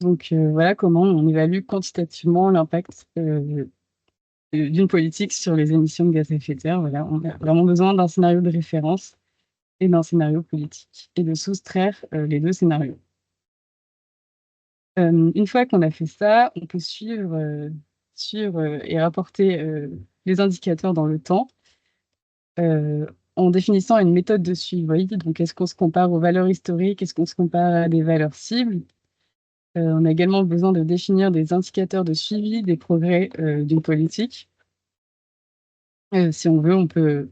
Donc voilà comment on évalue quantitativement l'impact d'une politique sur les émissions de gaz à effet de serre. Voilà, on a vraiment besoin d'un scénario de référence et d'un scénario politique, et de soustraire les deux scénarios. Une fois qu'on a fait ça, on peut suivre et rapporter les indicateurs dans le temps en définissant une méthode de suivi. Donc, est-ce qu'on se compare aux valeurs historiques? Est-ce qu'on se compare à des valeurs cibles? On a également besoin de définir des indicateurs de suivi des progrès d'une politique. Si on veut, on peut,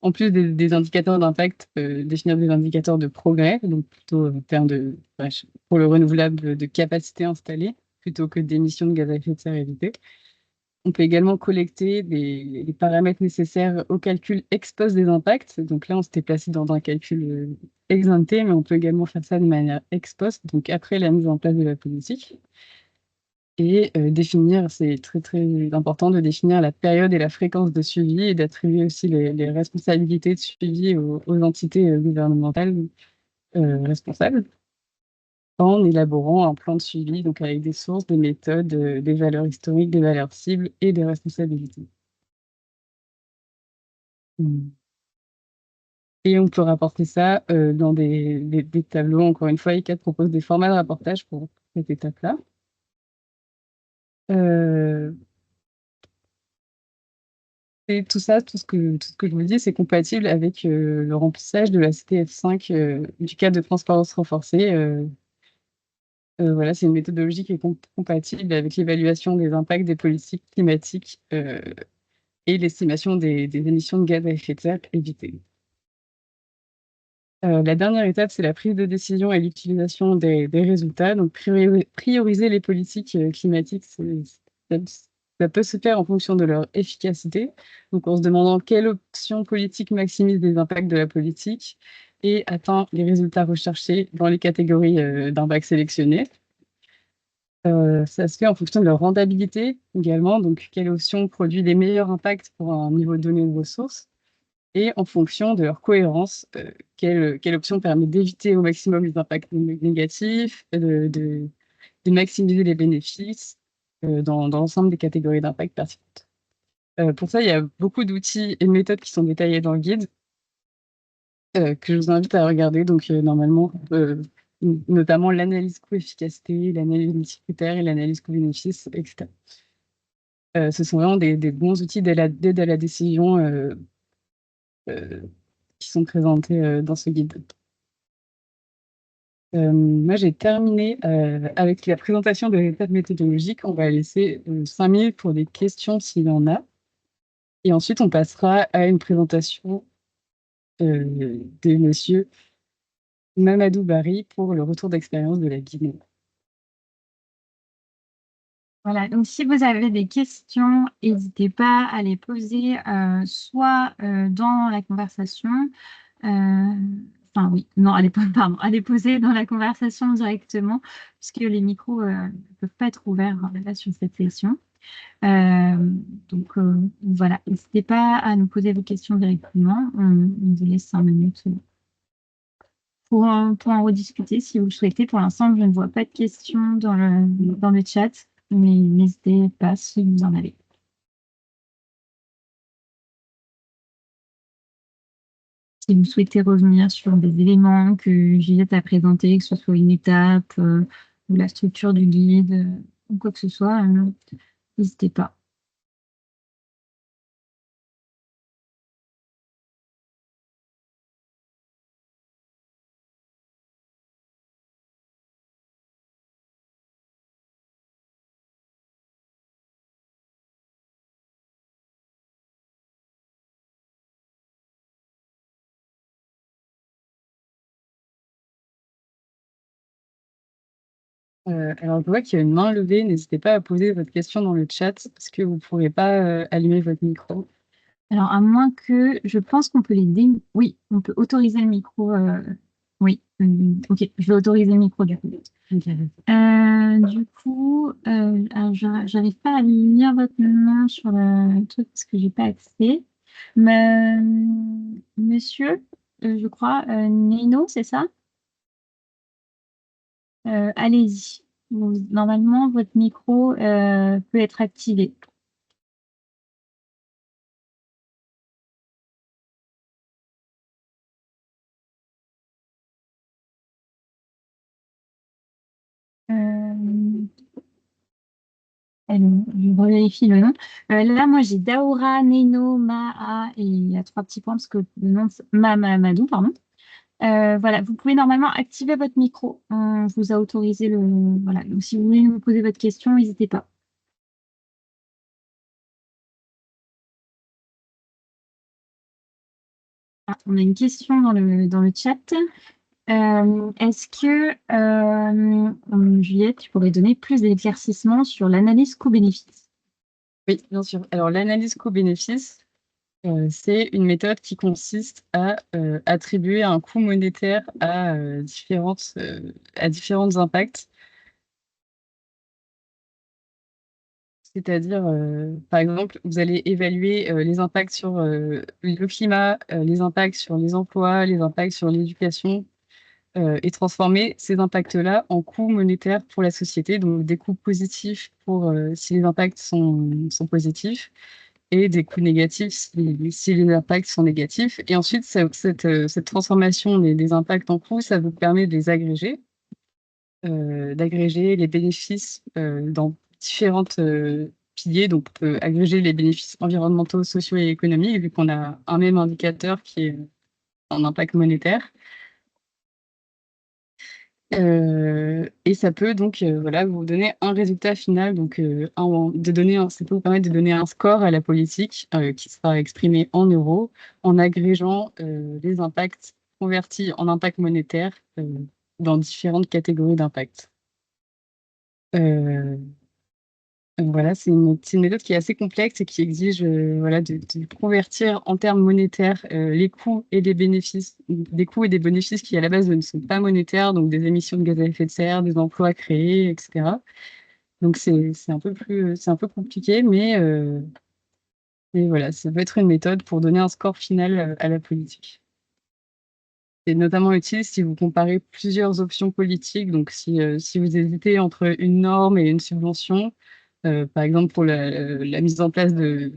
en plus des indicateurs d'impact, définir des indicateurs de progrès, donc plutôt en termes de, pour le renouvelable, de capacité installée, plutôt que d'émissions de gaz à effet de serre évitées. On peut également collecter les paramètres nécessaires au calcul ex post des impacts. Donc là, on s'était placé dans un calcul ex ante, mais on peut également faire ça de manière ex post, donc après la mise en place de la politique. Et définir, c'est très très important de définir la période et la fréquence de suivi et d'attribuer aussi les responsabilités de suivi aux entités gouvernementales responsables en élaborant un plan de suivi, donc avec des sources, des méthodes, des valeurs historiques, des valeurs cibles et des responsabilités. Et on peut rapporter ça dans des tableaux. Encore une fois, ICAD propose des formats de rapportage pour cette étape-là. Et tout ça, tout ce que je vous dis, c'est compatible avec le remplissage de la CTF5 du cadre de transparence renforcée. Voilà, c'est une méthodologie qui est compatible avec l'évaluation des impacts des politiques climatiques et l'estimation des émissions de gaz à effet de serre évitées. La dernière étape, c'est la prise de décision et l'utilisation des résultats. Donc, prioriser les politiques climatiques, ça peut se faire en fonction de leur efficacité. Donc, en se demandant quelle option politique maximise les impacts de la politique et atteint les résultats recherchés dans les catégories d'impact sélectionnées. Ça se fait en fonction de leur rentabilité également. Donc, quelle option produit les meilleurs impacts pour un niveau donné de ressources, et en fonction de leur cohérence, quelle option permet d'éviter au maximum les impacts négatifs, de maximiser les bénéfices dans l'ensemble des catégories d'impact pertinentes. Pour ça, il y a beaucoup d'outils et de méthodes qui sont détaillés dans le guide, que je vous invite à regarder. Donc, normalement, notamment l'analyse coût-efficacité, l'analyse multicritère et l'analyse coût-bénéfice, etc. Ce sont vraiment des bons outils d'aide à la décision qui sont présentés dans ce guide. Moi, j'ai terminé avec la présentation de l'étape méthodologique. On va laisser 5 minutes pour des questions s'il y en a. Et ensuite, on passera à une présentation de monsieur Mamadou Bari pour le retour d'expérience de la Guinée. Voilà, donc si vous avez des questions, n'hésitez pas à les poser soit dans la conversation, enfin oui, non, pardon, à les poser dans la conversation directement, puisque les micros ne peuvent pas être ouverts là, sur cette session. Donc voilà, n'hésitez pas à nous poser vos questions directement. On vous laisse 5 minutes pour en rediscuter si vous le souhaitez. Pour l'instant, je ne vois pas de questions dans le chat, mais n'hésitez pas si vous en avez. Si vous souhaitez revenir sur des éléments que Juliette a présentés, que ce soit une étape ou la structure du guide ou quoi que ce soit, n'hésitez pas. Alors, je vois qu'il y a une main levée. N'hésitez pas à poser votre question dans le chat parce que vous ne pourrez pas allumer votre micro. Alors, à moins que, je pense qu'on peut Oui, on peut autoriser le micro. Oui, ok, je vais autoriser le micro du coup. Du coup, alors, j'arrive pas à lire votre nom sur le truc parce que j'ai pas accès. Mais, monsieur, je crois, Nino, c'est ça? Allez-y. Normalement, votre micro peut être activé. Euh, je vérifie le nom. Là, moi, j'ai Daoura, Neno, Maa, et il y a trois petits points parce que le nom, c'est Mamadou, pardon. Voilà, vous pouvez normalement activer votre micro. On vous a autorisé le. Voilà, donc si vous voulez nous poser votre question, n'hésitez pas. Ah, on a une question dans le chat. Est-ce que, Juliette, tu pourrais donner plus d'éclaircissements sur l'analyse coût-bénéfice? Oui, bien sûr. Alors, l'analyse coût-bénéfice, c'est une méthode qui consiste à attribuer un coût monétaire à différents impacts. C'est-à-dire, par exemple, vous allez évaluer les impacts sur le climat, les impacts sur les emplois, les impacts sur l'éducation, et transformer ces impacts-là en coûts monétaires pour la société, donc des coûts positifs si les impacts sont positifs et des coûts négatifs si les impacts sont négatifs. Et ensuite, cette transformation des impacts en coûts, ça vous permet de les agréger, d'agréger les bénéfices dans différentes piliers. Donc, on peut agréger les bénéfices environnementaux, sociaux et économiques, vu qu'on a un même indicateur qui est un impact monétaire. Et ça peut donc voilà, vous donner un résultat final, donc ça peut vous permettre de donner un score à la politique qui sera exprimé en euros en agrégeant les impacts convertis en impact monétaire dans différentes catégories d'impact. Euh, voilà, c'est une méthode qui est assez complexe et qui exige voilà, de convertir en termes monétaires les coûts et les bénéfices, des coûts et des bénéfices qui à la base ne sont pas monétaires, donc des émissions de gaz à effet de serre, des emplois créés, etc. Donc c'est un peu compliqué, mais voilà, ça peut être une méthode pour donner un score final à la politique. C'est notamment utile si vous comparez plusieurs options politiques, donc si vous hésitez entre une norme et une subvention, par exemple pour la mise en place de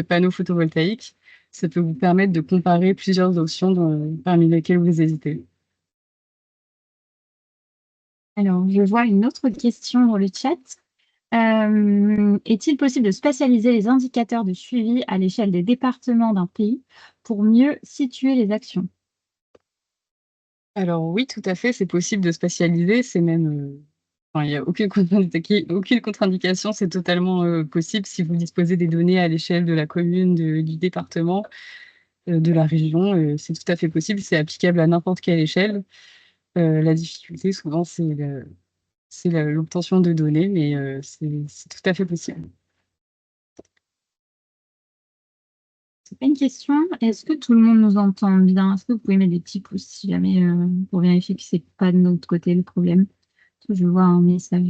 panneaux photovoltaïques, ça peut vous permettre de comparer plusieurs options parmi lesquelles vous hésitez. Alors, je vois une autre question dans le chat. Est-il possible de spécialiser les indicateurs de suivi à l'échelle des départements d'un pays pour mieux situer les actions? Alors oui, tout à fait, c'est possible de spatialiser, c'est même... il n'y a aucune contre-indication, c'est totalement possible si vous disposez des données à l'échelle de la commune, du département, de la région, c'est tout à fait possible, c'est applicable à n'importe quelle échelle. La difficulté, souvent, c'est l'obtention de données, mais c'est tout à fait possible. C'est pas une question. Est-ce que tout le monde nous entend bien? Est-ce que vous pouvez mettre des petits pouces si jamais pour vérifier que c'est pas de notre côté le problème? Parce que je vois un message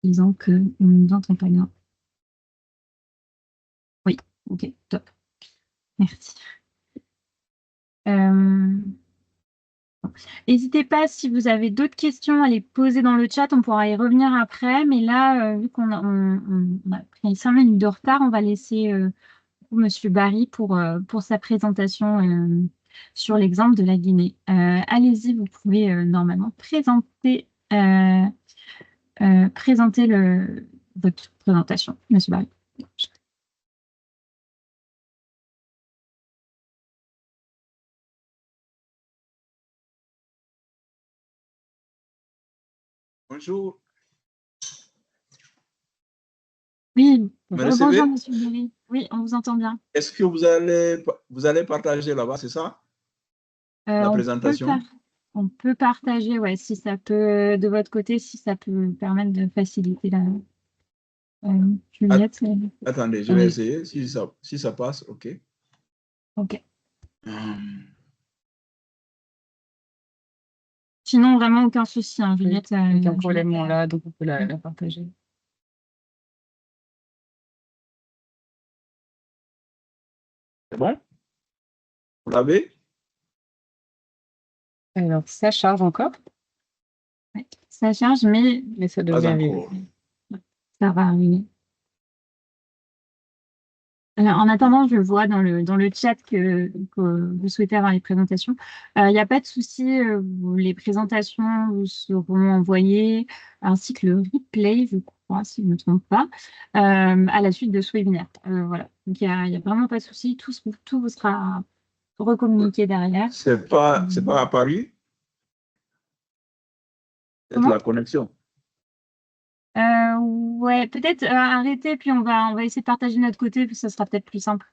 disant qu'on ne nous entend pas bien. Oui, ok, top. Merci. N'hésitez pas, si vous avez d'autres questions, à les poser dans le chat. On pourra y revenir après. Mais là, vu qu'on a pris 5 minutes de retard, on va laisser Monsieur Barry pour sa présentation sur l'exemple de la Guinée. Allez-y, vous pouvez normalement présenter votre présentation, Monsieur Barry. Bonjour, Oui, me bonjour recevez? Monsieur Barry. Oui, on vous entend bien. Est-ce que vous allez partager là-bas, c'est ça? La présentation? On peut partager, ouais, si ça peut, de votre côté, si ça peut permettre de faciliter la. Juliette. Attendez, je vais essayer. Si ça passe, OK. OK. Sinon, vraiment aucun souci, hein, Juliette. Aucun problème là, donc on peut la partager. C'est bon? Vous l'avez? Alors, ça charge encore. Ouais, ça charge, mais ça devrait arriver. Ça va arriver. En attendant, je vois dans le chat que vous souhaitez avoir les présentations. Il n'y a pas de souci, les présentations vous seront envoyées, ainsi que le replay, je crois, si je ne me trompe pas, à la suite de ce webinaire. Voilà. Donc, il n'y a vraiment pas de souci, tout vous sera recommuniqué derrière. C'est pas apparu? C'est la connexion. Ouais, peut-être arrêter, puis on va essayer de partager de notre côté, puis ça sera peut-être plus simple.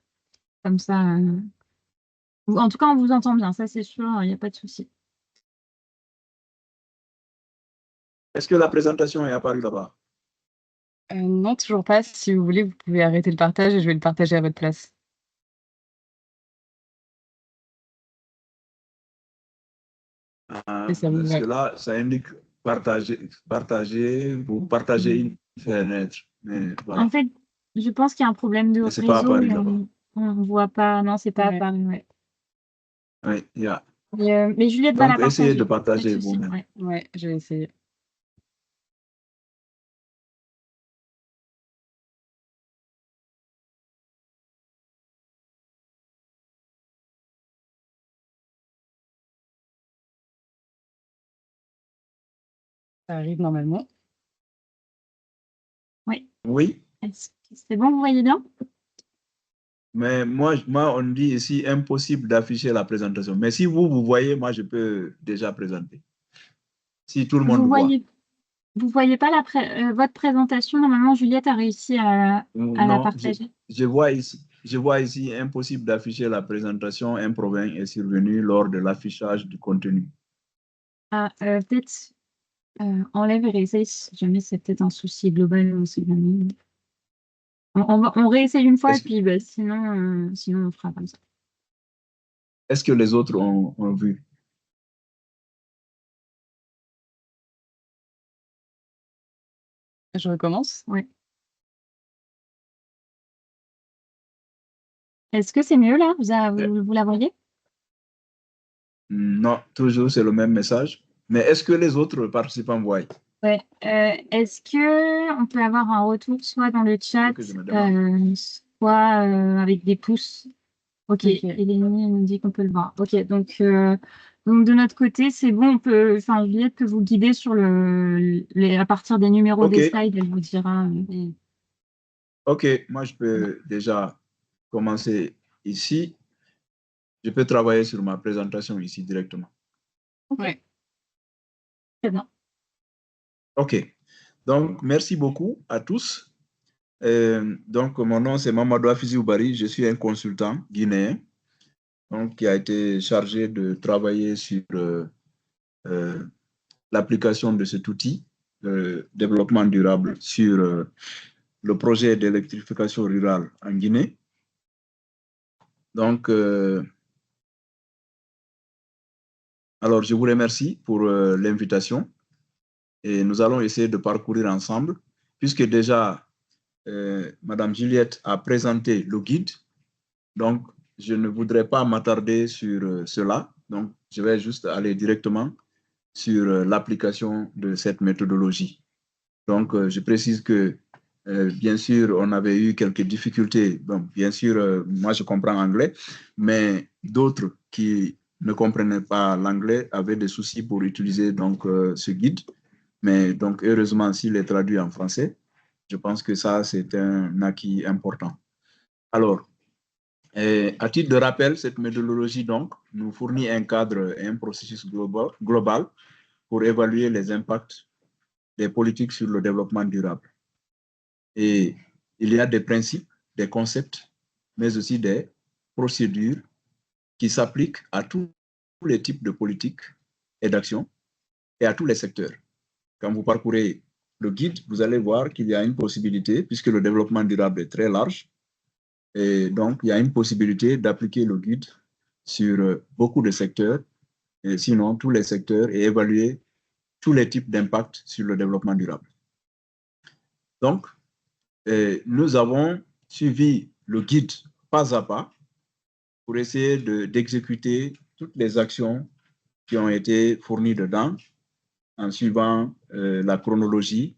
Comme ça. En tout cas, on vous entend bien, ça c'est sûr, il n'y a pas de souci. Est-ce que la présentation est apparue là-bas? Non, toujours pas. Si vous voulez, vous pouvez arrêter le partage et je vais le partager à votre place. Parce que là, ça indique partager, vous partagez une fenêtre. Mais voilà. En fait, je pense qu'il y a un problème de réseau. Pas apparu là-bas. On ne voit pas, non, c'est pas apparu. Ouais. Oui, il y a. Mais Juliette va la partager. Essayez de partager vous-même. Ouais, je vais essayer. Ça arrive normalement. Oui. Oui. C'est bon, vous voyez bien? Mais moi, on dit ici impossible d'afficher la présentation. Mais si vous voyez, moi, je peux déjà présenter. Si tout le monde voit. Vous voyez pas votre présentation? Normalement, Juliette a réussi à la partager. Je vois ici impossible d'afficher la présentation. Un problème est survenu lors de l'affichage du contenu. Ah, peut-être enlève et réessaye. Si jamais c'est peut-être un souci global. On réessaye une fois, et puis sinon, on fera comme ça. Est-ce que les autres ont vu? Je recommence? Oui. Est-ce que c'est mieux là? Vous la voyez? Non, toujours c'est le même message. Mais est-ce que les autres participants voient? Ouais. Est-ce que on peut avoir un retour soit dans le chat, soit avec des pouces? Ok, Eleni nous dit qu'on peut le voir. Ok, donc de notre côté, c'est bon, Juliette peut vous guider sur à partir des numéros des slides, elle vous dira. Ok, moi je peux déjà commencer ici. Je peux travailler sur ma présentation ici directement. Oui. Très bien. Ok, donc merci beaucoup à tous. Donc mon nom c'est Mamadou Afizi Oubari, je suis un consultant guinéen donc, qui a été chargé de travailler sur l'application de cet outil de développement durable sur le projet d'électrification rurale en Guinée. Donc, alors je vous remercie pour l'invitation et nous allons essayer de parcourir ensemble, puisque déjà Madame Juliette a présenté le guide, donc je ne voudrais pas m'attarder sur cela, donc je vais juste aller directement sur l'application de cette méthodologie. Donc, je précise que, bien sûr, on avait eu quelques difficultés. Bon, bien sûr, moi, je comprends anglais, mais d'autres qui ne comprenaient pas l'anglais avaient des soucis pour utiliser donc, ce guide. Mais donc, heureusement, s'il est traduit en français, je pense que ça, c'est un acquis important. Alors, à titre de rappel, cette méthodologie donc, nous fournit un cadre et un processus global pour évaluer les impacts des politiques sur le développement durable. Et il y a des principes, des concepts, mais aussi des procédures qui s'appliquent à tous les types de politiques et d'actions et à tous les secteurs. Quand vous parcourez le guide, vous allez voir qu'il y a une possibilité, puisque le développement durable est très large, et donc il y a une possibilité d'appliquer le guide sur beaucoup de secteurs, et sinon tous les secteurs, et évaluer tous les types d'impact sur le développement durable. Donc, nous avons suivi le guide pas à pas pour essayer d'exécuter toutes les actions qui ont été fournies dedans en suivant la chronologie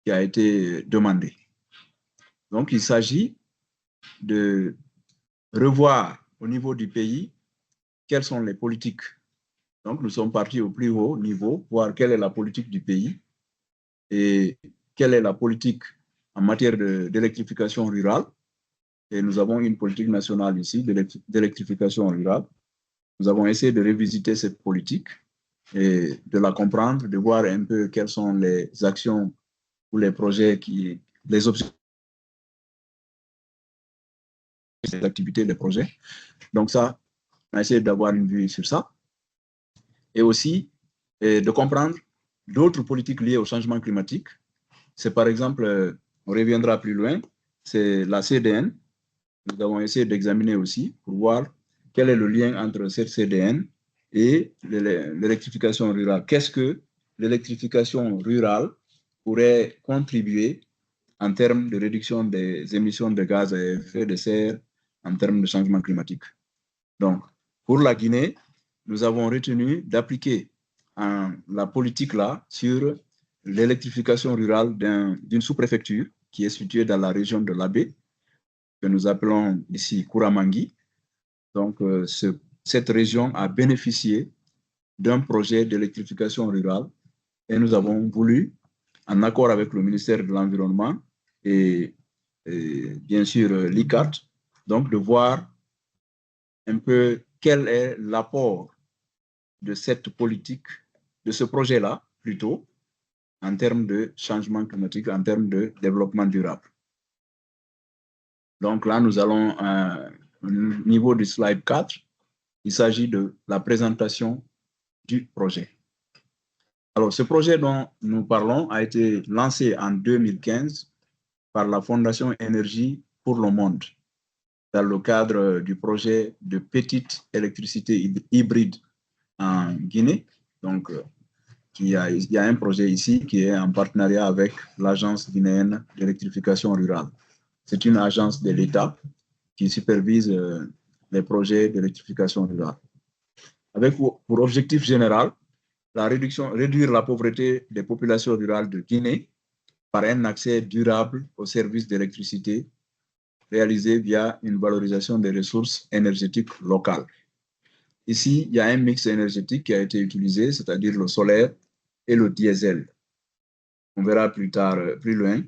qui a été demandée. Donc, il s'agit de revoir au niveau du pays quelles sont les politiques. Donc, nous sommes partis au plus haut niveau, voir quelle est la politique du pays et quelle est la politique en matière d'électrification rurale. Et nous avons une politique nationale ici d'électrification rurale. Nous avons essayé de revisiter cette politique et de la comprendre, de voir un peu quelles sont les actions ou les projets, les objectifs, les activités, les projets. Donc ça, on a essayé d'avoir une vue sur ça. Et aussi de comprendre d'autres politiques liées au changement climatique. C'est par exemple, on reviendra plus loin, c'est la CDN. Nous avons essayé d'examiner aussi pour voir quel est le lien entre cette CDN et l'électrification rurale. Qu'est-ce que l'électrification rurale pourrait contribuer en termes de réduction des émissions de gaz à effet de serre, en termes de changement climatique. Donc, pour la Guinée, nous avons retenu d'appliquer la politique là sur l'électrification rurale d'une sous-préfecture qui est située dans la région de l'Abbé, que nous appelons ici Kouramangui. Donc, cette région a bénéficié d'un projet d'électrification rurale et nous avons voulu, en accord avec le ministère de l'Environnement et bien sûr l'ICAT, donc de voir un peu quel est l'apport de cette politique, de ce projet-là plutôt, en termes de changement climatique, en termes de développement durable. Donc là, nous allons au niveau du slide 4. Il s'agit de la présentation du projet. Alors, ce projet dont nous parlons a été lancé en 2015 par la Fondation Énergie pour le Monde dans le cadre du projet de petite électricité hybride en Guinée. Donc, il y a un projet ici qui est en partenariat avec l'Agence guinéenne d'électrification rurale. C'est une agence de l'État qui supervise les projets d'électrification rurale. Avec pour objectif général réduire la pauvreté des populations rurales de Guinée par un accès durable aux services d'électricité réalisé via une valorisation des ressources énergétiques locales. Ici, il y a un mix énergétique qui a été utilisé, c'est-à-dire le solaire et le diesel. On verra plus tard, plus loin,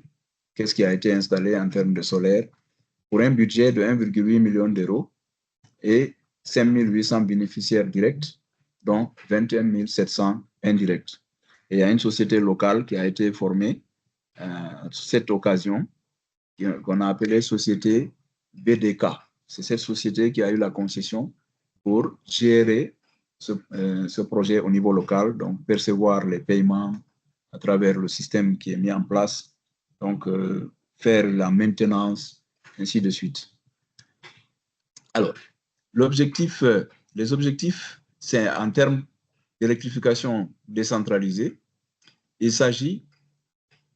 qu'est-ce qui a été installé en termes de solaire pour un budget de 1,8 million d'euros et 5 800 bénéficiaires directs, dont 21 700 indirects. Et il y a une société locale qui a été formée à cette occasion, qu'on a appelée société BDK. C'est cette société qui a eu la concession pour gérer ce projet au niveau local, donc percevoir les paiements à travers le système qui est mis en place, donc faire la maintenance, ainsi de suite. Alors, les objectifs, c'est en termes d'électrification décentralisée. Il s'agit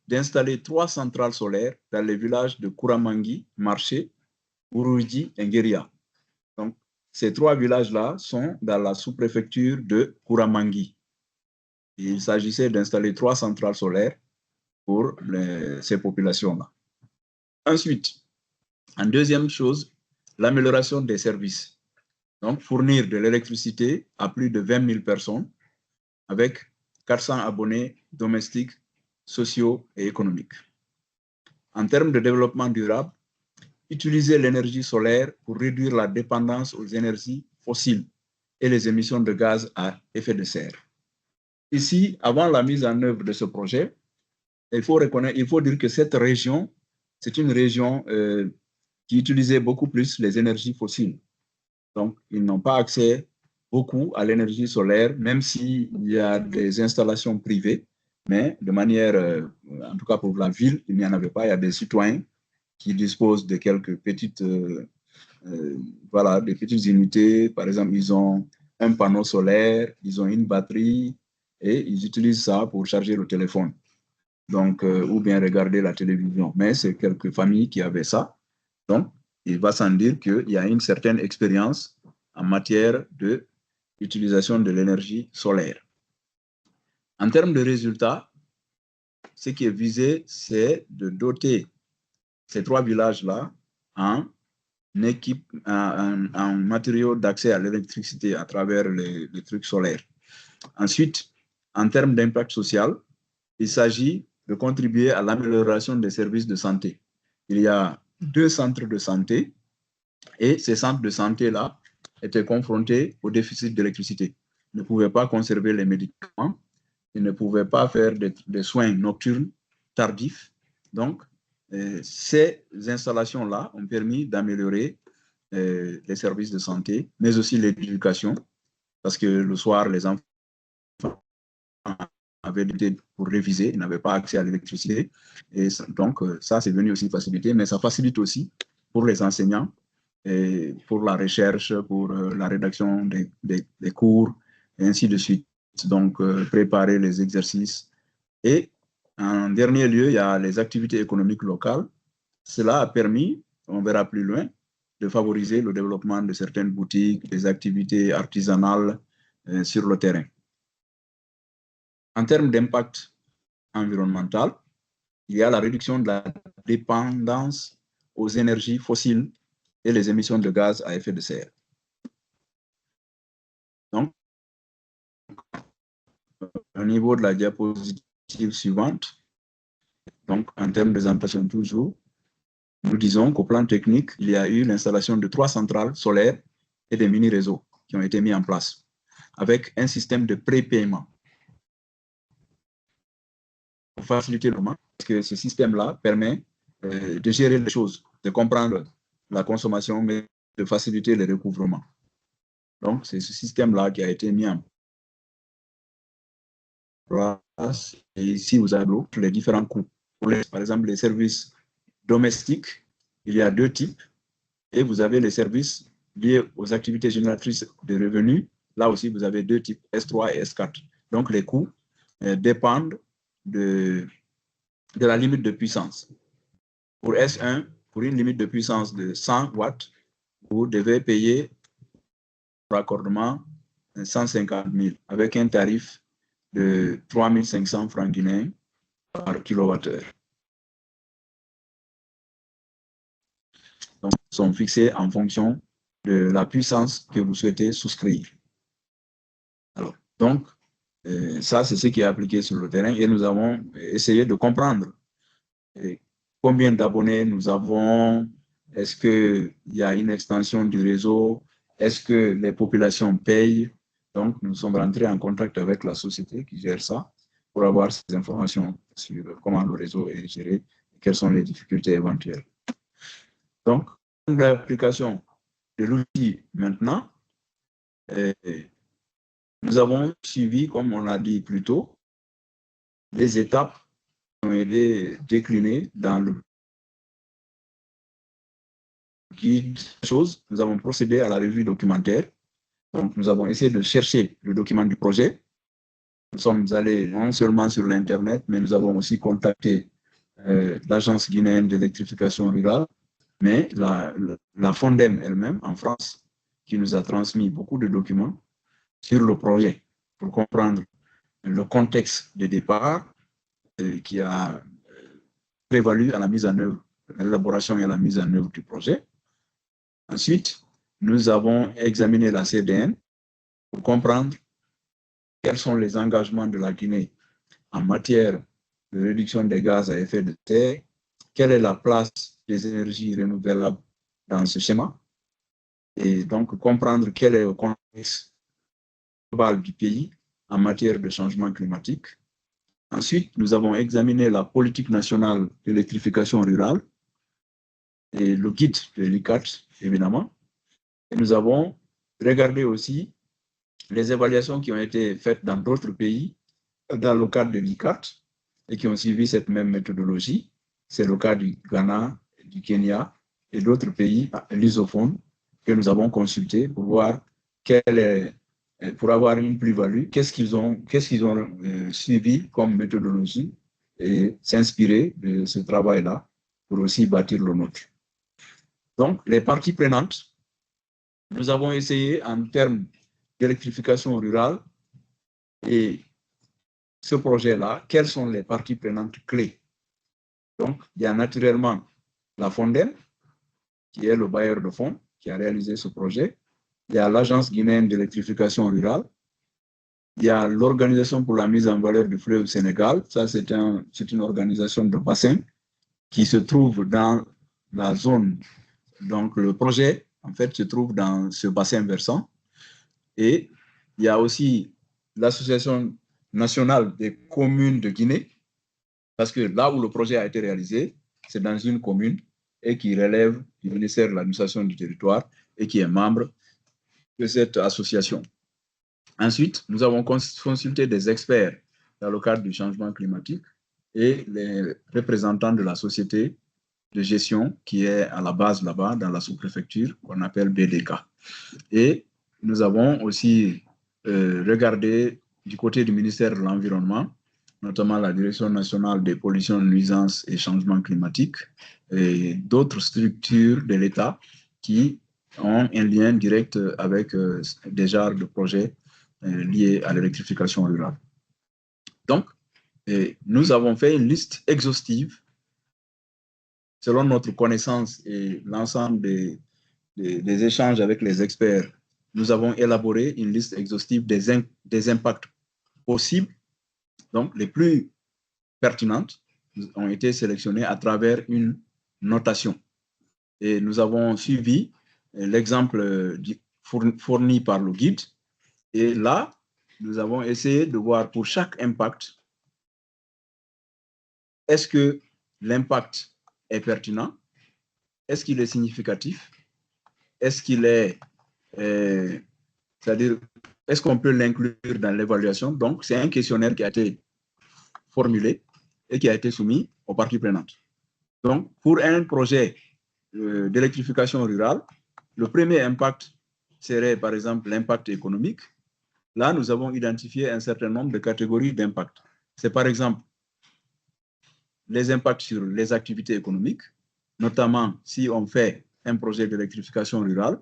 d'installer 3 centrales solaires dans les villages de Kouramangui, Marché, Uruidi et Ngueria. Donc, ces 3 villages-là sont dans la sous-préfecture de Kouramangui. Il s'agissait d'installer 3 centrales solaires pour ces populations-là. Ensuite, en deuxième chose, l'amélioration des services. Donc, fournir de l'électricité à plus de 20 000 personnes avec 400 abonnés domestiques, sociaux et économiques. En termes de développement durable, utiliser l'énergie solaire pour réduire la dépendance aux énergies fossiles et les émissions de gaz à effet de serre. Ici, avant la mise en œuvre de ce projet, il faut dire que cette région, c'est une région qui utilisait beaucoup plus les énergies fossiles. Donc, ils n'ont pas accès beaucoup à l'énergie solaire, même s'il y a des installations privées, mais de manière, en tout cas pour la ville, il n'y en avait pas. Il y a des citoyens qui disposent de quelques petites, voilà, des petites unités. Par exemple, ils ont un panneau solaire, ils ont une batterie et ils utilisent ça pour charger le téléphone. Donc, ou bien regarder la télévision. Mais c'est quelques familles qui avaient ça. Donc, il va sans dire qu'il y a une certaine expérience en matière d'utilisation de l'énergie solaire. En termes de résultats, ce qui est visé, c'est de doter ces trois villages-là en matériaux d'accès à l'électricité à travers les trucs solaires. Ensuite, en termes d'impact social, il s'agit de contribuer à l'amélioration des services de santé. Il y a 2 centres de santé et ces centres de santé-là étaient confrontés au déficit d'électricité. Ils ne pouvaient pas conserver les médicaments, ils ne pouvaient pas faire des soins nocturnes tardifs. Donc, ces installations-là ont permis d'améliorer les services de santé, mais aussi l'éducation, parce que le soir, les enfants avaient été pour réviser, ils n'avaient pas accès à l'électricité. Et donc, ça, c'est venu aussi faciliter, mais ça facilite aussi pour les enseignants, et pour la recherche, pour la rédaction des cours, et ainsi de suite. Donc, préparer les exercices. Et en dernier lieu, il y a les activités économiques locales. Cela a permis, on verra plus loin, de favoriser le développement de certaines boutiques, des activités artisanales sur le terrain. En termes d'impact environnemental, il y a la réduction de la dépendance aux énergies fossiles et les émissions de gaz à effet de serre. Donc, au niveau de la diapositive suivante, donc en termes de présentation toujours, nous disons qu'au plan technique, il y a eu l'installation de 3 centrales solaires et des mini-réseaux qui ont été mis en place avec un système de prépaiement pour faciliter le moment, parce que ce système-là permet de gérer les choses, de comprendre la consommation, mais de faciliter le recouvrement. Donc, c'est ce système-là qui a été mis en place. Et ici, vous avez les différents coûts. Par exemple, les services domestiques, il y a 2 types. Et vous avez les services liés aux activités génératrices de revenus. Là aussi, vous avez 2 types, S3 et S4. Donc, les coûts dépendent de la limite de puissance. Pour S1, pour une limite de puissance de 100 watts, vous devez payer pour raccordement 150 000 avec un tarif de 3 500 francs guinéens par kilowattheure. Donc, ils sont fixés en fonction de la puissance que vous souhaitez souscrire. Alors, donc, ça, c'est ce qui est appliqué sur le terrain et nous avons essayé de comprendre combien d'abonnés nous avons, est-ce qu'il y a une extension du réseau, est-ce que les populations payent. Donc, nous sommes rentrés en contact avec la société qui gère ça pour avoir ces informations sur comment le réseau est géré et quelles sont les difficultés éventuelles. Donc, l'application de l'outil maintenant, nous avons suivi, comme on l'a dit plus tôt, les étapes qui ont été déclinées dans le guide. Nous avons procédé à la revue documentaire. Donc, nous avons essayé de chercher le document du projet. Nous sommes allés non seulement sur l'Internet, mais nous avons aussi contacté l'Agence guinéenne d'électrification rurale, mais la Fondem elle-même en France, qui nous a transmis beaucoup de documents sur le projet pour comprendre le contexte de départ qui a prévalu à la mise en œuvre, l'élaboration et à la mise en œuvre du projet. Ensuite, nous avons examiné la CDN pour comprendre quels sont les engagements de la Guinée en matière de réduction des gaz à effet de serre, quelle est la place des énergies renouvelables dans ce schéma, et donc comprendre quel est le contexte global du pays en matière de changement climatique. Ensuite, nous avons examiné la politique nationale d'électrification rurale et le guide de l'ICAT, évidemment. Et nous avons regardé aussi les évaluations qui ont été faites dans d'autres pays dans le cadre de l'ICAT et qui ont suivi cette même méthodologie. C'est le cas du Ghana, du Kenya et d'autres pays lusophones que nous avons consultés pour voir pour avoir une plus-value, qu'est-ce qu'ils ont suivi comme méthodologie et s'inspirer de ce travail-là pour aussi bâtir le nôtre. Donc, les parties prenantes, nous avons essayé en termes d'électrification rurale et ce projet-là, quelles sont les parties prenantes clés? Donc, il y a naturellement la FONDEM, qui est le bailleur de fonds, qui a réalisé ce projet. Il y a l'Agence guinéenne d'électrification rurale. Il y a l'Organisation pour la mise en valeur du fleuve Sénégal. Ça, c'est une organisation de bassin qui se trouve dans la zone. Donc, le projet, en fait, se trouve dans ce bassin versant. Et il y a aussi l'Association nationale des communes de Guinée, parce que là où le projet a été réalisé, c'est dans une commune et qui relève du ministère de l'administration du territoire et qui est membre de cette association. Ensuite, nous avons consulté des experts dans le cadre du changement climatique et les représentants de la société de gestion qui est à la base là-bas dans la sous-préfecture qu'on appelle BDK. Et nous avons aussi regardé du côté du ministère de l'Environnement, notamment la Direction nationale des pollutions, nuisances et changements climatiques et d'autres structures de l'État qui ont un lien direct avec des genres de projets liés à l'électrification rurale. Donc, nous avons fait une liste exhaustive selon notre connaissance et l'ensemble des échanges avec les experts. Nous avons élaboré une liste exhaustive des impacts possibles. Donc, les plus pertinentes ont été sélectionnées à travers une notation. Et nous avons suivi l'exemple fourni par le guide. Et là, nous avons essayé de voir pour chaque impact, est-ce que l'impact est pertinent? Est-ce qu'il est significatif? Est-ce qu'il est, c'est-à-dire, est-ce qu'on peut l'inclure dans l'évaluation? Donc, c'est un questionnaire qui a été formulé et qui a été soumis aux parties prenantes. Donc, pour un projet d'électrification rurale, le premier impact serait, par exemple, l'impact économique. Là, nous avons identifié un certain nombre de catégories d'impact. C'est, par exemple, les impacts sur les activités économiques, notamment si on fait un projet d'électrification rurale.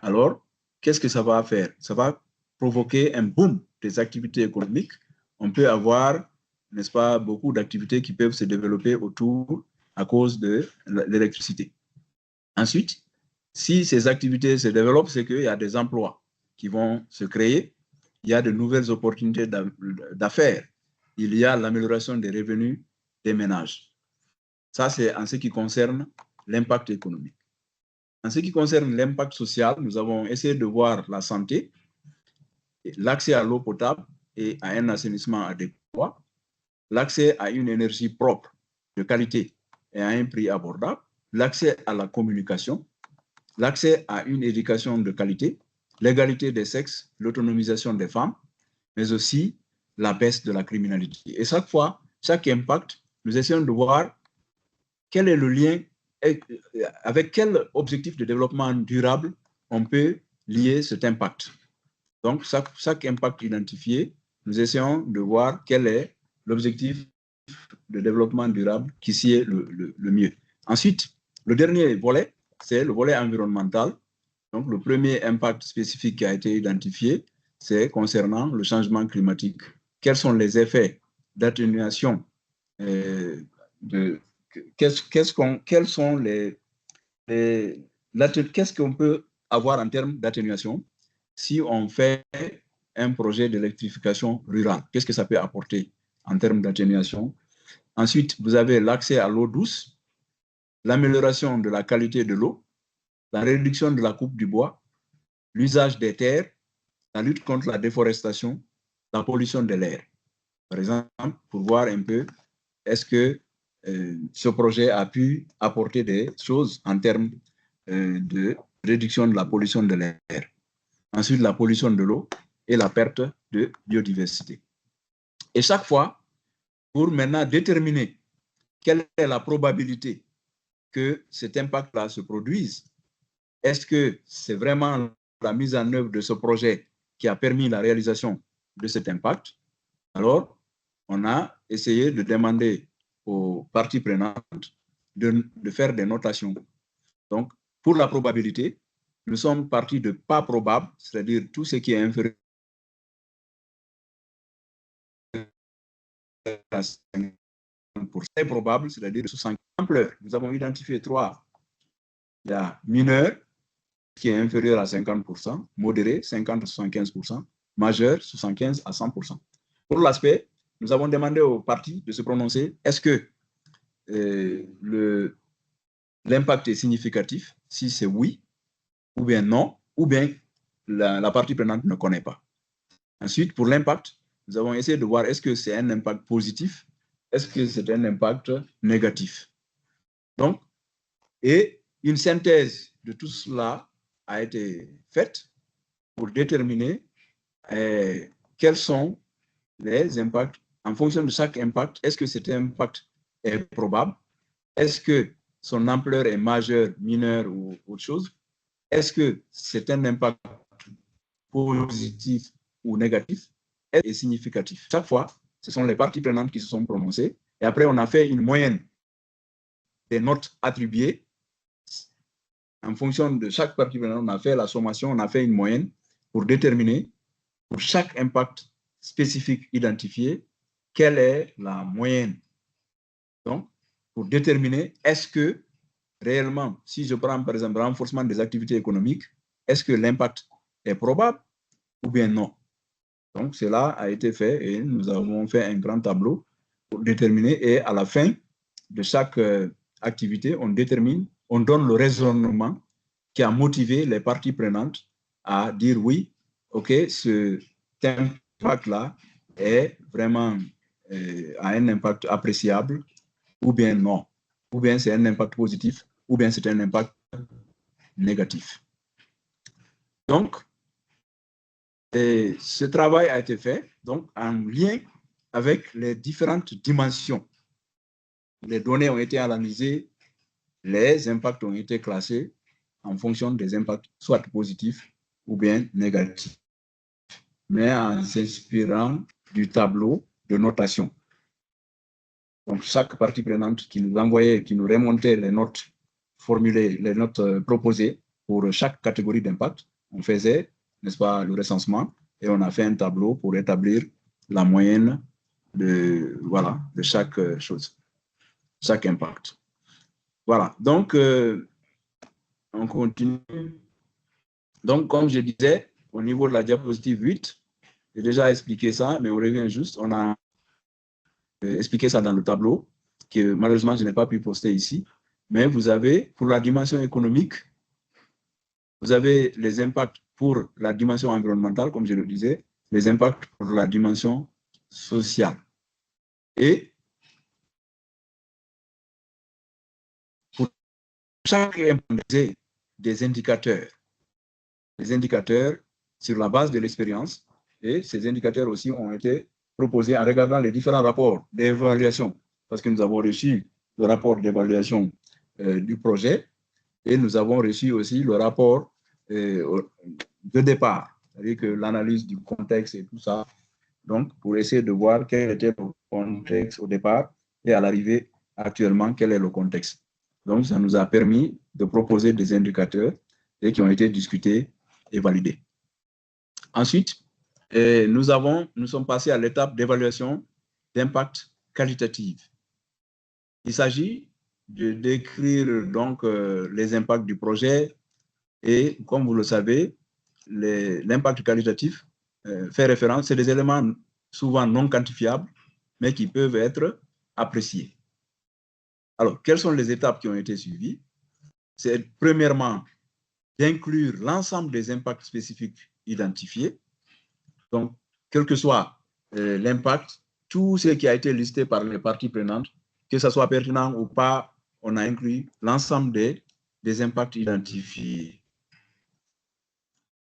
Alors, qu'est-ce que ça va faire? Ça va provoquer un boom des activités économiques. On peut avoir, n'est-ce pas, beaucoup d'activités qui peuvent se développer autour à cause de l'électricité. Ensuite, si ces activités se développent, c'est qu'il y a des emplois qui vont se créer, il y a de nouvelles opportunités d'affaires, il y a l'amélioration des revenus des ménages. Ça, c'est en ce qui concerne l'impact économique. En ce qui concerne l'impact social, nous avons essayé de voir la santé, l'accès à l'eau potable et à un assainissement adéquat, l'accès à une énergie propre, de qualité et à un prix abordable, l'accès à la communication, l'accès à une éducation de qualité, l'égalité des sexes, l'autonomisation des femmes, mais aussi la baisse de la criminalité. Et chaque fois, chaque impact, nous essayons de voir quel est le lien, avec quel objectif de développement durable on peut lier cet impact. Donc, chaque impact identifié, nous essayons de voir quel est l'objectif de développement durable qui s'y est le mieux. Ensuite, le dernier volet, c'est le volet environnemental. Donc, le premier impact spécifique qui a été identifié, c'est concernant le changement climatique. Quels sont les effets d'atténuation qu'est-ce qu'on peut avoir en termes d'atténuation si on fait un projet d'électrification rurale? Qu'est-ce que ça peut apporter en termes d'atténuation? Ensuite, vous avez l'accès à l'eau douce, l'amélioration de la qualité de l'eau, la réduction de la coupe du bois, l'usage des terres, la lutte contre la déforestation, la pollution de l'air. Par exemple, pour voir un peu, est-ce que ce projet a pu apporter des choses en termes de réduction de la pollution de l'air. Ensuite, la pollution de l'eau et la perte de biodiversité. Et chaque fois, pour maintenant déterminer quelle est la probabilité que cet impact-là se produise, est-ce que c'est vraiment la mise en œuvre de ce projet qui a permis la réalisation de cet impact? Alors, on a essayé de demander aux parties prenantes de faire des notations. Donc, pour la probabilité, nous sommes partis de pas probable, c'est-à-dire tout ce qui est inférieur à 50%, est probable, c'est-à-dire de 60 ampleur. Nous avons identifié 3. Il y a mineur, qui est inférieur à 50%, modéré, 50 à 75%, majeur, 75 à 100%. Pour l'aspect, nous avons demandé aux parties de se prononcer, est-ce que l'impact est significatif? Si c'est oui, ou bien non, ou bien la partie prenante ne connaît pas. Ensuite, pour l'impact, nous avons essayé de voir est-ce que c'est un impact positif, est-ce que c'est un impact négatif. Donc, et une synthèse de tout cela a été faite pour déterminer quels sont les impacts. En fonction de chaque impact, est-ce que cet impact est probable? Est-ce que son ampleur est majeure, mineure ou autre chose? Est-ce que c'est un impact positif ou négatif? Est significatif? Chaque fois, ce sont les parties prenantes qui se sont prononcées. Et après, on a fait une moyenne des notes attribuées. En fonction de chaque partie prenante, on a fait la sommation, on a fait une moyenne pour déterminer, pour chaque impact spécifique identifié, quelle est la moyenne. Donc, pour déterminer, est-ce que réellement, si je prends par exemple le renforcement des activités économiques, est-ce que l'impact est probable ou bien non? Donc, cela a été fait et nous avons fait un grand tableau pour déterminer. Et à la fin de chaque activité, on détermine, on donne le raisonnement qui a motivé les parties prenantes à dire oui, OK, ce impact-là est vraiment a un impact appréciable ou bien non, ou bien c'est un impact positif, ou bien c'est un impact négatif. Donc, ce travail a été fait donc, en lien avec les différentes dimensions. Les données ont été analysées, les impacts ont été classés en fonction des impacts soit positifs ou bien négatifs, mais en s'inspirant du tableau de notation. Donc, chaque partie prenante qui nous envoyait, qui nous remontait les notes formulées, les notes proposées pour chaque catégorie d'impact, on faisait, n'est-ce pas, le recensement et on a fait un tableau pour établir la moyenne de, voilà, de chaque chose, chaque impact. Voilà, donc on continue. Donc, comme je disais, au niveau de la diapositive 8, j'ai déjà expliqué ça, mais on revient juste, on a expliqué ça dans le tableau, que malheureusement, je n'ai pas pu poster ici. Mais vous avez, pour la dimension économique, vous avez les impacts pour la dimension environnementale, comme je le disais, les impacts pour la dimension sociale. Et pour chaque impact, des indicateurs. Les indicateurs sur la base de l'expérience. Et ces indicateurs aussi ont été proposés en regardant les différents rapports d'évaluation. Parce que nous avons reçu le rapport d'évaluation du projet et nous avons reçu aussi le rapport de départ, c'est-à-dire que l'analyse du contexte et tout ça, donc pour essayer de voir quel était le contexte au départ et à l'arrivée actuellement, quel est le contexte. Donc ça nous a permis de proposer des indicateurs et qui ont été discutés et validés. Ensuite, nous sommes passés à l'étape d'évaluation d'impact qualitative. Il s'agit de décrire donc les impacts du projet et, comme vous le savez, l'impact qualitatif fait référence, c'est des éléments souvent non quantifiables, mais qui peuvent être appréciés. Alors, quelles sont les étapes qui ont été suivies? C'est premièrement d'inclure l'ensemble des impacts spécifiques identifiés. Donc, quel que soit l'impact, tout ce qui a été listé par les parties prenantes, que ce soit pertinent ou pas, on a inclus l'ensemble des impacts identifiés.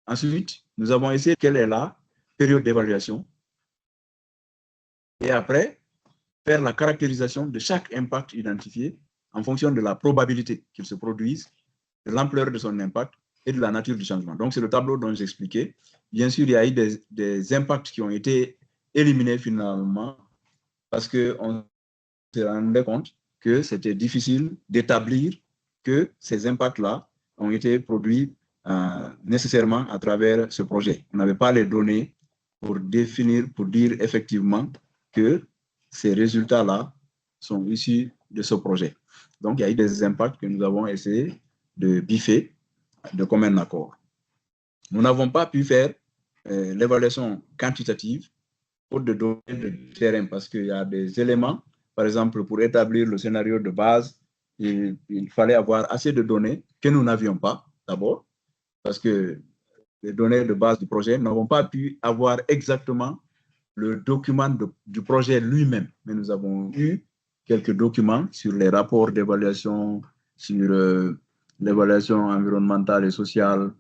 Ensuite, nous avons essayé quelle est la période d'évaluation. Et après, faire la caractérisation de chaque impact identifié en fonction de la probabilité qu'il se produise, de l'ampleur de son impact et de la nature du changement. Donc, c'est le tableau dont j'expliquais. Bien sûr, il y a eu des impacts qui ont été éliminés finalement parce qu'on se rendait compte que c'était difficile d'établir que ces impacts-là ont été produits nécessairement à travers ce projet. On n'avait pas les données pour définir, pour dire effectivement que ces résultats-là sont issus de ce projet. Donc, il y a eu des impacts que nous avons essayé de biffer de commun accord. Nous n'avons pas pu faire l'évaluation quantitative faute de données de terrain parce qu'il y a des éléments, par exemple, pour établir le scénario de base, il fallait avoir assez de données que nous n'avions pas d'abord, parce que les données de base du projet n'avons pas pu avoir exactement le document du projet lui-même, mais nous avons eu quelques documents sur les rapports d'évaluation, sur l'évaluation environnementale et sociale,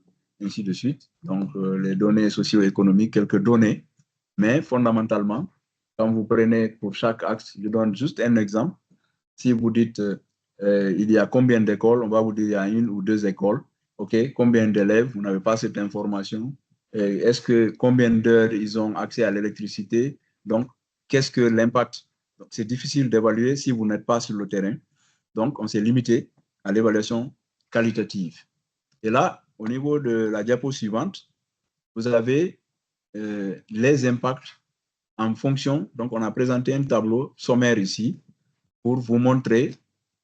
ainsi de suite. Donc, les données socio-économiques, quelques données, mais fondamentalement, quand vous prenez pour chaque axe, je donne juste un exemple. Si vous dites il y a combien d'écoles, on va vous dire il y a 1 ou 2 écoles. OK, combien d'élèves, vous n'avez pas cette information. Est-ce que combien d'heures ils ont accès à l'électricité? Donc, qu'est-ce que l'impact? C'est difficile d'évaluer si vous n'êtes pas sur le terrain. Donc, on s'est limité à l'évaluation qualitative. Et là, au niveau de la diapo suivante, vous avez les impacts en fonction. Donc, on a présenté un tableau sommaire ici pour vous montrer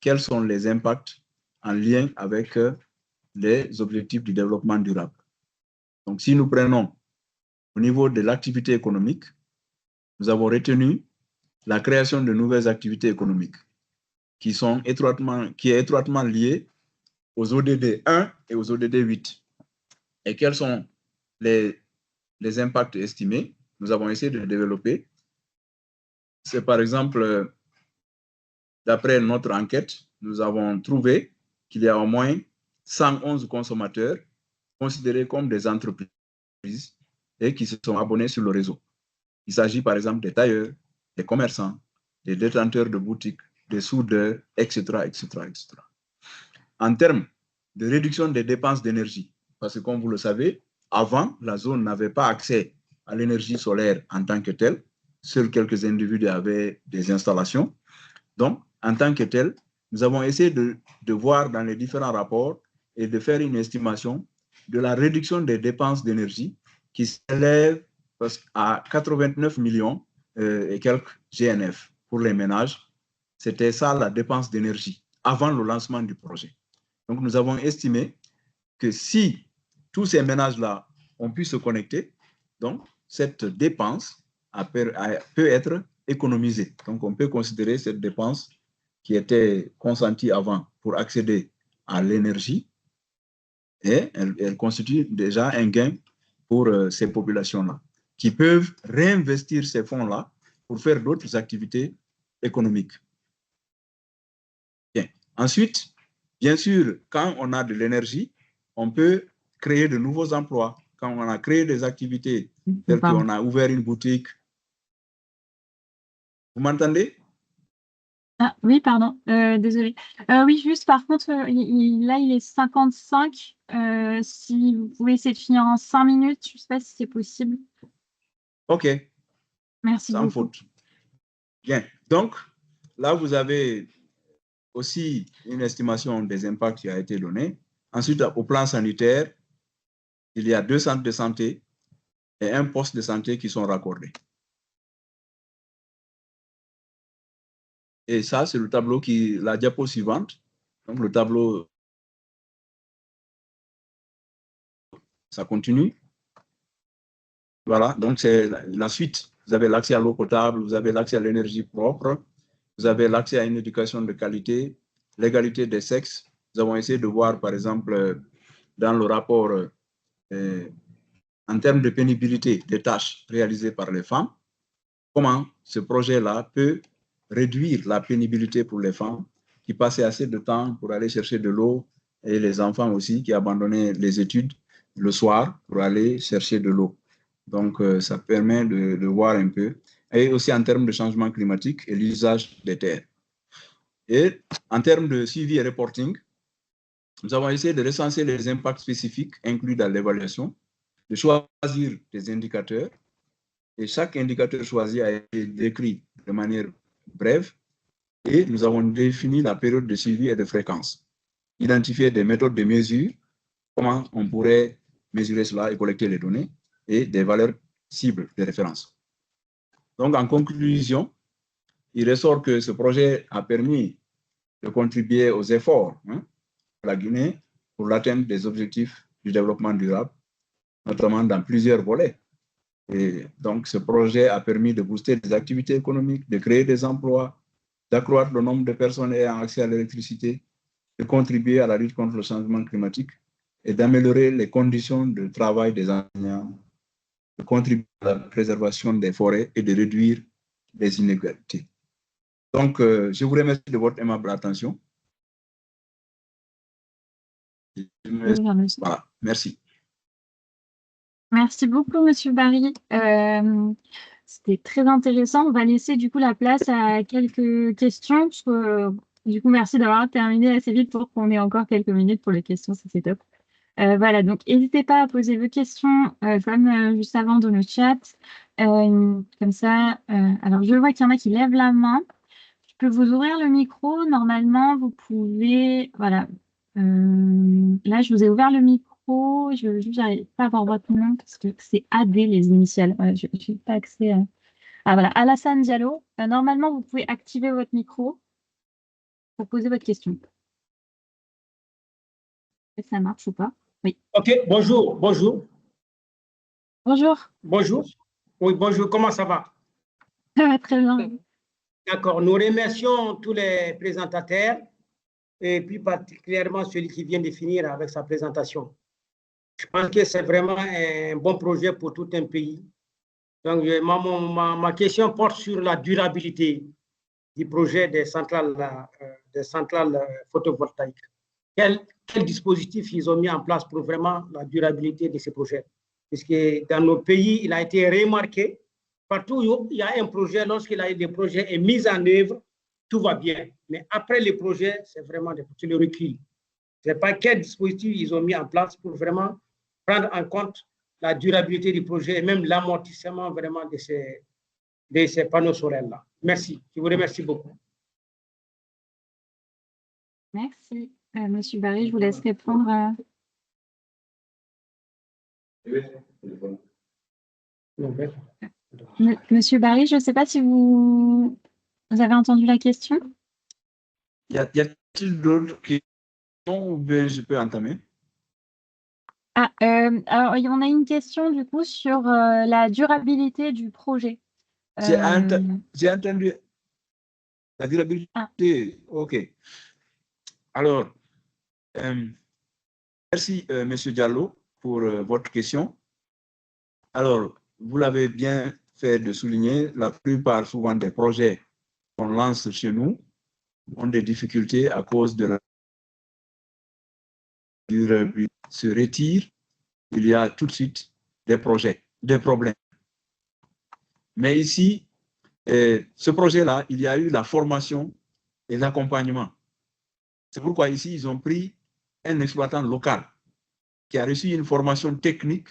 quels sont les impacts en lien avec les objectifs du développement durable. Donc, si nous prenons au niveau de l'activité économique, nous avons retenu la création de nouvelles activités économiques qui est étroitement liée aux ODD 1 et aux ODD 8. Et quels sont les impacts estimés? Nous avons essayé de développer. C'est par exemple, d'après notre enquête, nous avons trouvé qu'il y a au moins 111 consommateurs considérés comme des entreprises et qui se sont abonnés sur le réseau. Il s'agit par exemple des tailleurs, des commerçants, des détenteurs de boutiques, des soudeurs, etc., etc., etc. En termes de réduction des dépenses d'énergie, parce que comme vous le savez, avant, la zone n'avait pas accès à l'énergie solaire en tant que telle. Seuls quelques individus avaient des installations. Donc, en tant que tel, nous avons essayé de voir dans les différents rapports et de faire une estimation de la réduction des dépenses d'énergie qui s'élève à 89 millions et quelques GNF pour les ménages. C'était ça la dépense d'énergie avant le lancement du projet. Donc, nous avons estimé que si tous ces ménages-là ont pu se connecter, donc cette dépense peut être économisée. Donc, on peut considérer cette dépense qui était consentie avant pour accéder à l'énergie et elle constitue déjà un gain pour ces populations-là qui peuvent réinvestir ces fonds-là pour faire d'autres activités économiques. Bien. Ensuite, bien sûr, quand on a de l'énergie, on peut créer de nouveaux emplois. Quand on a créé des activités telles qu'on a ouvert une boutique. Vous m'entendez? Ah, oui, pardon, désolé. Oui, juste par contre, là, il est 55. Si vous pouvez essayer de finir en 5 minutes, je ne sais pas si c'est possible. OK. Merci sans beaucoup. faute. Bien. Donc, là, vous avez aussi une estimation des impacts qui a été donnée. Ensuite, au plan sanitaire, il y a 2 centres de santé et un poste de santé qui sont raccordés. Et ça, c'est le tableau la diapo suivante. Donc, le tableau, ça continue. Voilà, donc c'est la suite. Vous avez l'accès à l'eau potable, vous avez l'accès à l'énergie propre, vous avez l'accès à une éducation de qualité, l'égalité des sexes. Nous avons essayé de voir, par exemple, dans le rapport, en termes de pénibilité des tâches réalisées par les femmes, comment ce projet-là peut réduire la pénibilité pour les femmes qui passaient assez de temps pour aller chercher de l'eau et les enfants aussi qui abandonnaient les études le soir pour aller chercher de l'eau. Donc, ça permet de voir un peu et aussi en termes de changement climatique et l'usage des terres. Et en termes de suivi et reporting, nous avons essayé de recenser les impacts spécifiques inclus dans l'évaluation, de choisir des indicateurs, et chaque indicateur choisi a été décrit de manière brève, et nous avons défini la période de suivi et de fréquence, identifier des méthodes de mesure, comment on pourrait mesurer cela et collecter les données, et des valeurs cibles de référence. Donc, en conclusion, il ressort que ce projet a permis de contribuer aux efforts de la Guinée pour l'atteinte des objectifs du développement durable, notamment dans plusieurs volets. Et donc, ce projet a permis de booster des activités économiques, de créer des emplois, d'accroître le nombre de personnes ayant accès à l'électricité, de contribuer à la lutte contre le changement climatique et d'améliorer les conditions de travail des enseignants, de contribuer à la préservation des forêts et de réduire les inégalités. Donc, je vous remercie de votre aimable attention. Voilà, merci. Merci beaucoup, Monsieur Barry. C'était très intéressant. On va laisser du coup la place à quelques questions. Parce que, du coup, merci d'avoir terminé assez vite pour qu'on ait encore quelques minutes pour les questions. C'est top. Voilà, donc n'hésitez pas à poser vos questions comme juste avant dans le chat. Comme ça, alors je vois qu'il y en a qui lèvent la main. Je peux vous ouvrir le micro. Normalement, vous pouvez... Voilà. Là, je vous ai ouvert le micro. Je n'arrive pas à voir votre nom parce que c'est AD, les initiales. Voilà, je n'ai pas accès à... Ah voilà, Alassane Diallo. Normalement, vous pouvez activer votre micro pour poser votre question. Est-ce que ça marche ou pas? Oui. OK, bonjour, bonjour. Bonjour. Bonjour. Oui, bonjour, comment ça va? Ça va très bien. D'accord, nous remercions tous les présentateurs et puis particulièrement celui qui vient de finir avec sa présentation. Je pense que c'est vraiment un bon projet pour tout un pays. Donc, ma question porte sur la durabilité du projet des centrales photovoltaïques. Quel dispositif ils ont mis en place pour vraiment la durabilité de ces projets? Puisque dans nos pays, il a été remarqué, partout où il y a un projet, lorsqu'il y a des projets et mis en œuvre, tout va bien. Mais après les projets, c'est vraiment le recul. Je ne sais pas quel dispositif ils ont mis en place pour vraiment prendre en compte la durabilité du projet et même l'amortissement vraiment de ces panneaux solaires-là. Merci. Je vous remercie beaucoup. Merci. Monsieur Barry, je vous laisse répondre. Monsieur Barry, je ne sais pas si vous avez entendu la question. Y a-t-il d'autres questions ou bien je peux entamer? Ah, alors, on a une question du coup sur la durabilité du projet. J'ai entendu la durabilité. Ah. OK. Alors, merci, Monsieur Diallo, pour votre question. Alors, vous l'avez bien fait de souligner, la plupart souvent des projets qu'on lance chez nous ont des difficultés à cause de la durabilité. Se retire, il y a tout de suite des problèmes. Mais ici, ce projet-là, il y a eu la formation et l'accompagnement. C'est pourquoi ici, ils ont pris un exploitant local qui a reçu une formation technique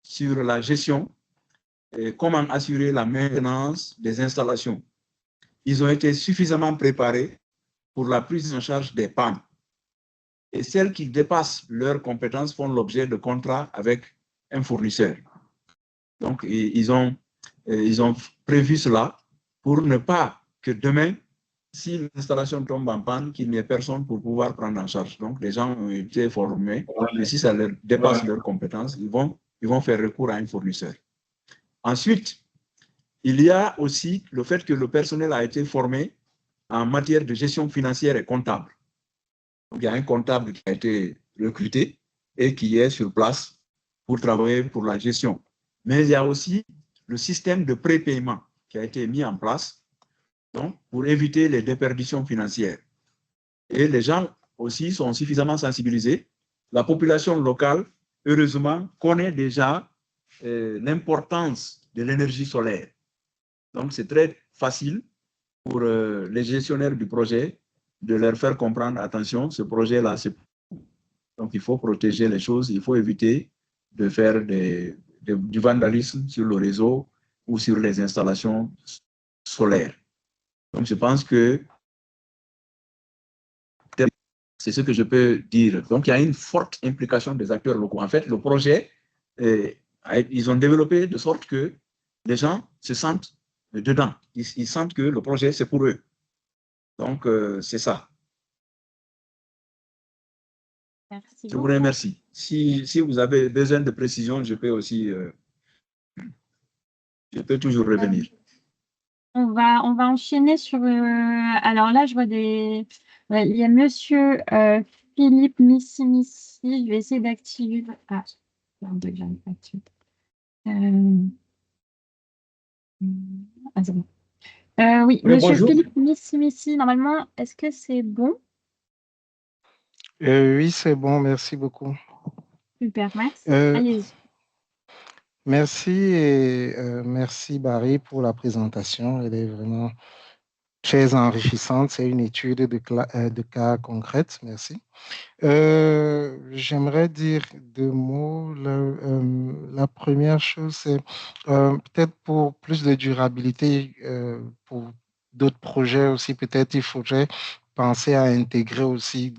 sur la gestion et comment assurer la maintenance des installations. Ils ont été suffisamment préparés pour la prise en charge des pannes. Et celles qui dépassent leurs compétences font l'objet de contrats avec un fournisseur. Donc, ils ont prévu cela pour ne pas que demain, si l'installation tombe en panne, qu'il n'y ait personne pour pouvoir prendre en charge. Donc, les gens ont été formés, mais si ça leur dépasse leurs compétences, ils vont faire recours à un fournisseur. Ensuite, il y a aussi le fait que le personnel a été formé en matière de gestion financière et comptable. Donc, il y a un comptable qui a été recruté et qui est sur place pour travailler pour la gestion. Mais il y a aussi le système de prépaiement qui a été mis en place donc, pour éviter les déperditions financières. Et les gens aussi sont suffisamment sensibilisés. La population locale, heureusement, connaît déjà l'importance de l'énergie solaire. Donc, c'est très facile pour les gestionnaires du projet de leur faire comprendre, attention, ce projet-là, c'est... Donc, il faut protéger les choses, il faut éviter de faire du vandalisme sur le réseau ou sur les installations solaires. Donc, je pense que c'est ce que je peux dire. Donc, il y a une forte implication des acteurs locaux. En fait, le projet, ils ont développé de sorte que les gens se sentent dedans. Ils sentent que le projet, c'est pour eux. Donc, c'est ça. Merci Je vous beaucoup. remercie. Si vous avez besoin de précision, je peux aussi, je peux toujours revenir. On va enchaîner sur... alors là, je vois des... Ouais, il y a monsieur Philippe Missi. Je vais essayer d'activer... Ah, pardon, j'arrive pas à activer. Ah, c'est bon. Oui, Oui, monsieur bonjour. Philippe Missi, normalement, est-ce que c'est bon? Oui, c'est bon, merci beaucoup. Super, merci. Euh, Allez-y. Merci et merci Barry pour la présentation. Elle est vraiment très enrichissante. C'est une étude de cas concrète. Merci. J'aimerais dire deux mots. La première chose, c'est peut-être pour plus de durabilité, pour d'autres projets aussi, peut-être il faudrait penser à intégrer aussi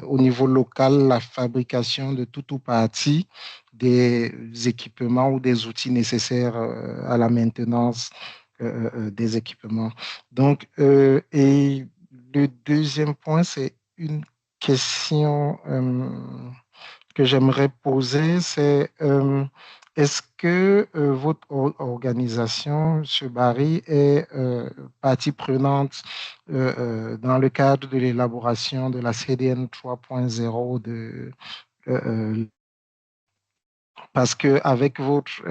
au niveau local la fabrication de tout ou partie des équipements ou des outils nécessaires à la maintenance des équipements. Donc, et le deuxième point, c'est une question que j'aimerais poser, c'est est-ce que votre organisation, M. Barry, est partie prenante dans le cadre de l'élaboration de la CDN 3.0 parce qu'avec votre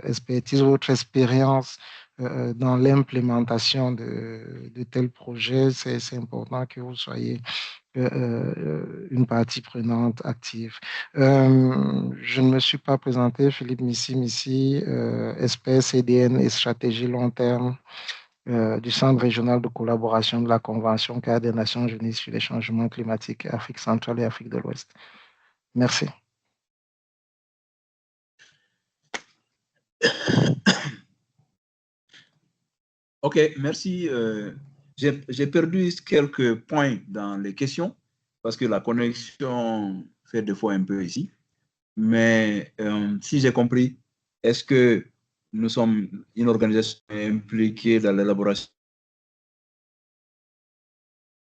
expertise, votre expérience dans l'implémentation de tels projets, c'est important que vous soyez une partie prenante active. Je ne me suis pas présenté, Philippe Missi, expert CDN et stratégie long terme du Centre régional de collaboration de la Convention cadre des Nations Unies sur les changements climatiques, Afrique centrale et Afrique de l'Ouest. Merci. OK, merci. J'ai perdu quelques points dans les questions parce que la connexion fait des fois un peu ici. Mais si j'ai compris, est-ce que nous sommes une organisation impliquée dans l'élaboration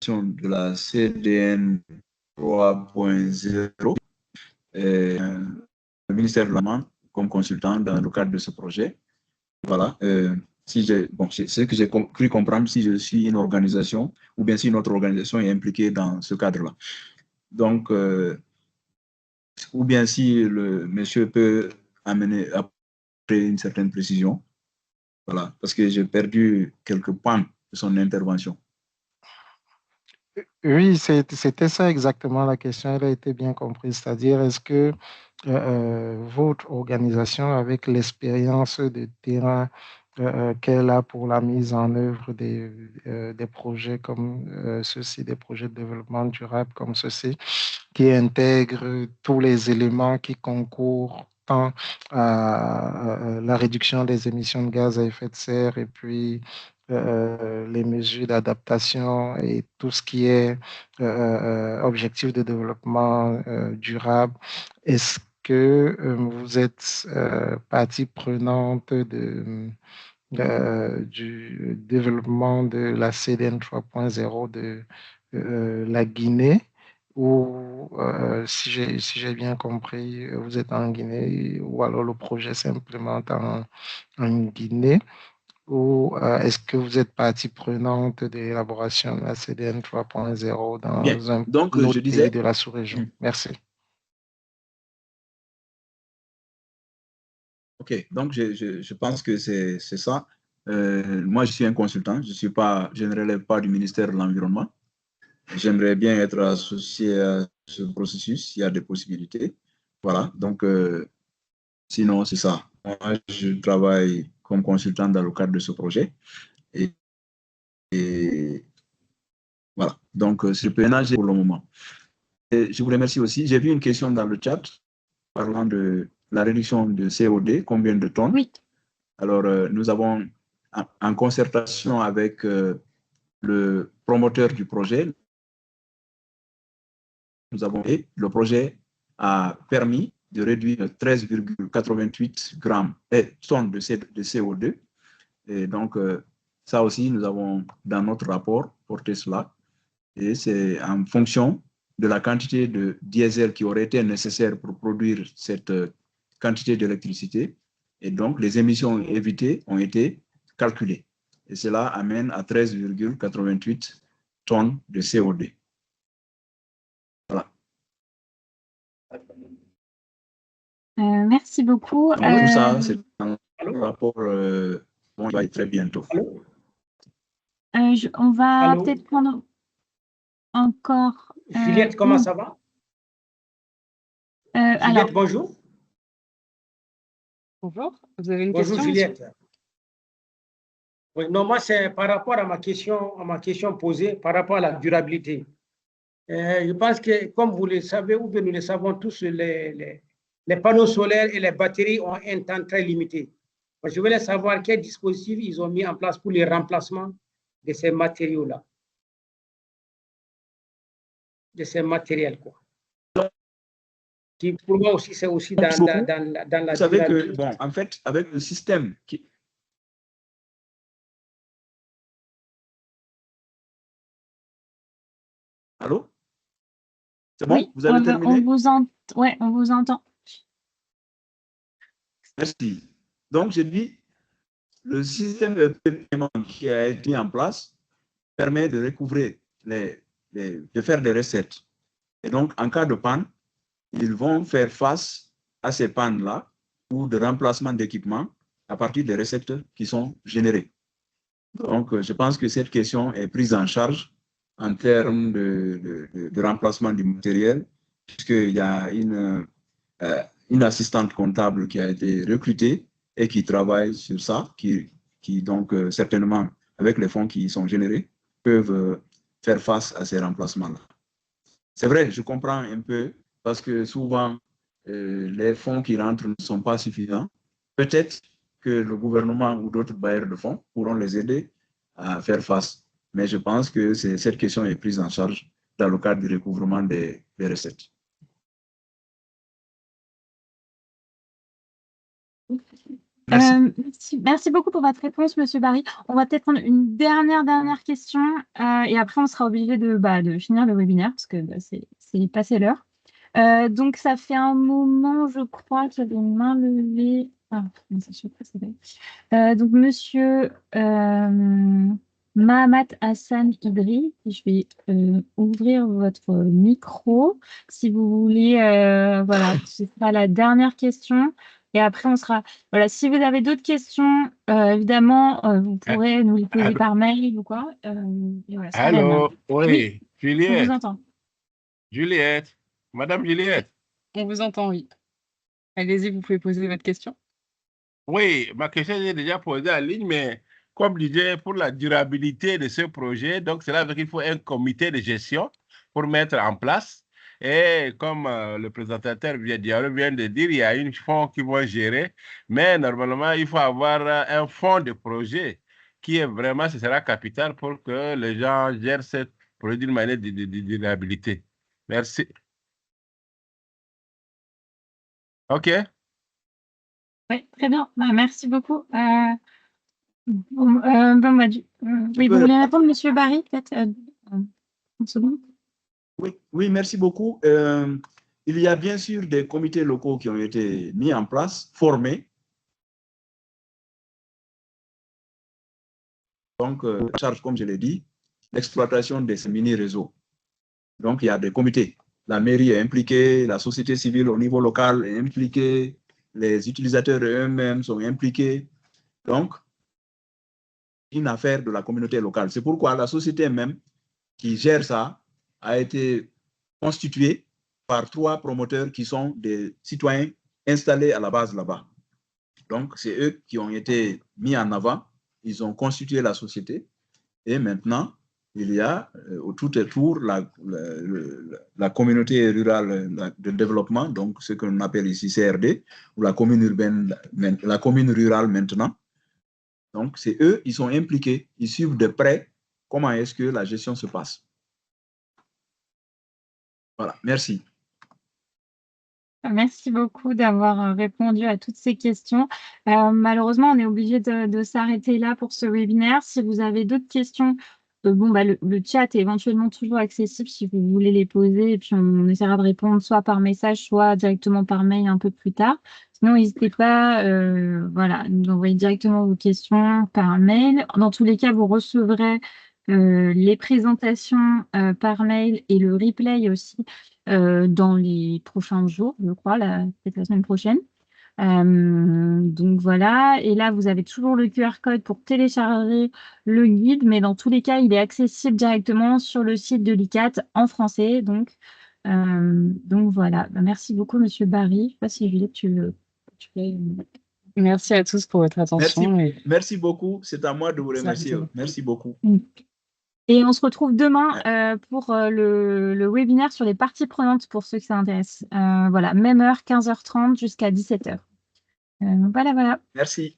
de la CDN 3.0, le ministère de l'Environnement comme consultant dans le cadre de ce projet? Voilà. C'est ce que j'ai cru comprendre si je suis une organisation ou bien si notre organisation est impliquée dans ce cadre-là. Donc, ou bien si le monsieur peut amener après une certaine précision. Voilà, parce que j'ai perdu quelques points de son intervention. Oui, c'était ça exactement la question. Elle a été bien comprise. C'est-à-dire, est-ce que votre organisation, avec l'expérience de terrain qu'elle a pour la mise en œuvre des projets comme ceci, des projets de développement durable comme ceci, qui intègrent tous les éléments qui concourent tant à la réduction des émissions de gaz à effet de serre et puis les mesures d'adaptation et tout ce qui est objectif de développement durable. Est-ce que vous êtes partie prenante du développement de la CDN 3.0 de la Guinée? Ou si j'ai bien compris, vous êtes en Guinée, ou alors le projet s'implémente en Guinée, ou est-ce que vous êtes partie prenante de l'élaboration de la CDN 3.0 dans un autre pays de la sous-région? Merci. OK, donc je pense que c'est ça. Moi, je suis un consultant, je ne relève pas du ministère de l'Environnement. J'aimerais bien être associé à ce processus, s'il y a des possibilités. Voilà, donc sinon, c'est ça. Moi, je travaille comme consultant dans le cadre de ce projet. Et voilà, donc c'est le PNAG pour le moment. Et je vous remercie aussi. J'ai vu une question dans le chat parlant de la réduction de CO2, combien de tonnes? Oui. Alors, nous avons, en concertation avec le promoteur du projet, nous avons le projet a permis de réduire 13,88 tonnes de CO2. Et donc, ça aussi, nous avons dans notre rapport porté cela. Et c'est en fonction de la quantité de diesel qui aurait été nécessaire pour produire cette quantité d'électricité. Et donc, les émissions évitées ont été calculées. Et cela amène à 13,88 tonnes de CO2. Voilà. Merci beaucoup. Donc, tout ça, c'est un rapport, bon, il va être très bientôt. On va peut-être prendre encore... Juliette, comment ça va? Juliette, alors, bonjour. Bonjour, vous avez une Bonjour, question? Juliette. Oui, non, moi, c'est par rapport à ma question posée, par rapport à la durabilité. Je pense que, comme vous le savez, ou bien nous le savons tous, les panneaux solaires et les batteries ont un temps très limité. Je voulais savoir quels dispositifs ils ont mis en place pour le remplacement de ces matériaux-là, de ces matériels, quoi. Qui, pour moi aussi, c'est aussi dans la Vous savez que, bon, en fait, avec le système qui... Allô? C'est bon? oui, vous avez terminé? Ouais, on vous entend. Merci. Donc, je dis, le système de paiement qui a été en place permet de recouvrer, de faire des recettes. Et donc, en cas de panne, ils vont faire face à ces pannes-là ou de remplacement d'équipement à partir des recettes qui sont générées. Donc, je pense que cette question est prise en charge en termes de remplacement du matériel, puisqu'il y a une assistante comptable qui a été recrutée et qui travaille sur ça, qui donc, certainement, avec les fonds qui sont générés, peuvent faire face à ces remplacements-là. C'est vrai, je comprends un peu, parce que souvent, les fonds qui rentrent ne sont pas suffisants. Peut-être que le gouvernement ou d'autres bailleurs de fonds pourront les aider à faire face. Mais je pense que cette question est prise en charge dans le cadre du recouvrement des recettes. Merci beaucoup pour votre réponse, Monsieur Barry. On va peut-être prendre une dernière question et après on sera obligé de finir le webinaire parce que c'est passé l'heure. Donc ça fait un moment, je crois, que j'avais une main levée. Ah, ça, je sais pas, c'est donc Monsieur Mahamat Hassan Idri, je vais ouvrir votre micro si vous voulez. Voilà, ce sera la dernière question. Et après, on sera... Voilà, si vous avez d'autres questions, évidemment, vous pourrez nous les poser par mail ou quoi. Et voilà, Allô, oui, on Juliette. vous entend. Juliette, Madame Juliette. On vous entend, oui. Allez-y, vous pouvez poser votre question. Oui, ma question est déjà posée en ligne, mais comme disait, pour la durabilité de ce projet, donc cela veut dire qu'il faut un comité de gestion pour mettre en place. Et comme le présentateur vient de dire, il y a une fonds qui vont gérer, mais normalement, il faut avoir un fonds de projet qui est vraiment, ce sera capital pour que les gens gèrent ce projet d'une manière de durabilité. Merci. OK. Oui, très bien. Merci beaucoup. Oui, vous voulez répondre, Monsieur Barry, peut-être une seconde. Oui, merci beaucoup. Il y a bien sûr des comités locaux qui ont été mis en place, formés. Donc, charge, comme je l'ai dit, l'exploitation de ces mini-réseaux. Donc, il y a des comités. La mairie est impliquée, la société civile au niveau local est impliquée, les utilisateurs eux-mêmes sont impliqués. Donc, une affaire de la communauté locale. C'est pourquoi la société même qui gère ça a été constituée par 3 promoteurs qui sont des citoyens installés à la base là-bas. Donc, c'est eux qui ont été mis en avant. Ils ont constitué la société. Et maintenant, il y a tout autour la communauté rurale de développement, donc ce que l'on appelle ici CRD, ou la commune urbaine, la commune rurale maintenant. Donc, c'est eux, ils sont impliqués, ils suivent de près comment est-ce que la gestion se passe. Voilà, merci. Merci beaucoup d'avoir répondu à toutes ces questions. Malheureusement, on est obligé de s'arrêter là pour ce webinaire. Si vous avez d'autres questions, le chat est éventuellement toujours accessible si vous voulez les poser et puis on essaiera de répondre soit par message, soit directement par mail un peu plus tard. Sinon, n'hésitez pas voilà, nous envoyer directement vos questions par mail. Dans tous les cas, vous recevrez les présentations par mail et le replay aussi dans les prochains jours, je crois, peut-être la semaine prochaine. Donc voilà, et là vous avez toujours le QR code pour télécharger le guide, mais dans tous les cas, il est accessible directement sur le site de l'ICAT en français. Donc voilà, merci beaucoup Monsieur Barry. Je ne sais pas si Juliette, tu veux. Merci à tous pour votre attention. Merci beaucoup, c'est à moi de vous remercier. Merci beaucoup. Et on se retrouve demain pour le webinaire sur les parties prenantes pour ceux qui s'intéressent. Voilà, même heure, 15h30 jusqu'à 17h. Voilà. Merci.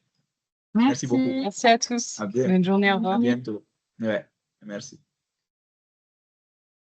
Merci Beaucoup. Merci à tous. Bonne journée, au revoir. À bientôt. Ouais, merci.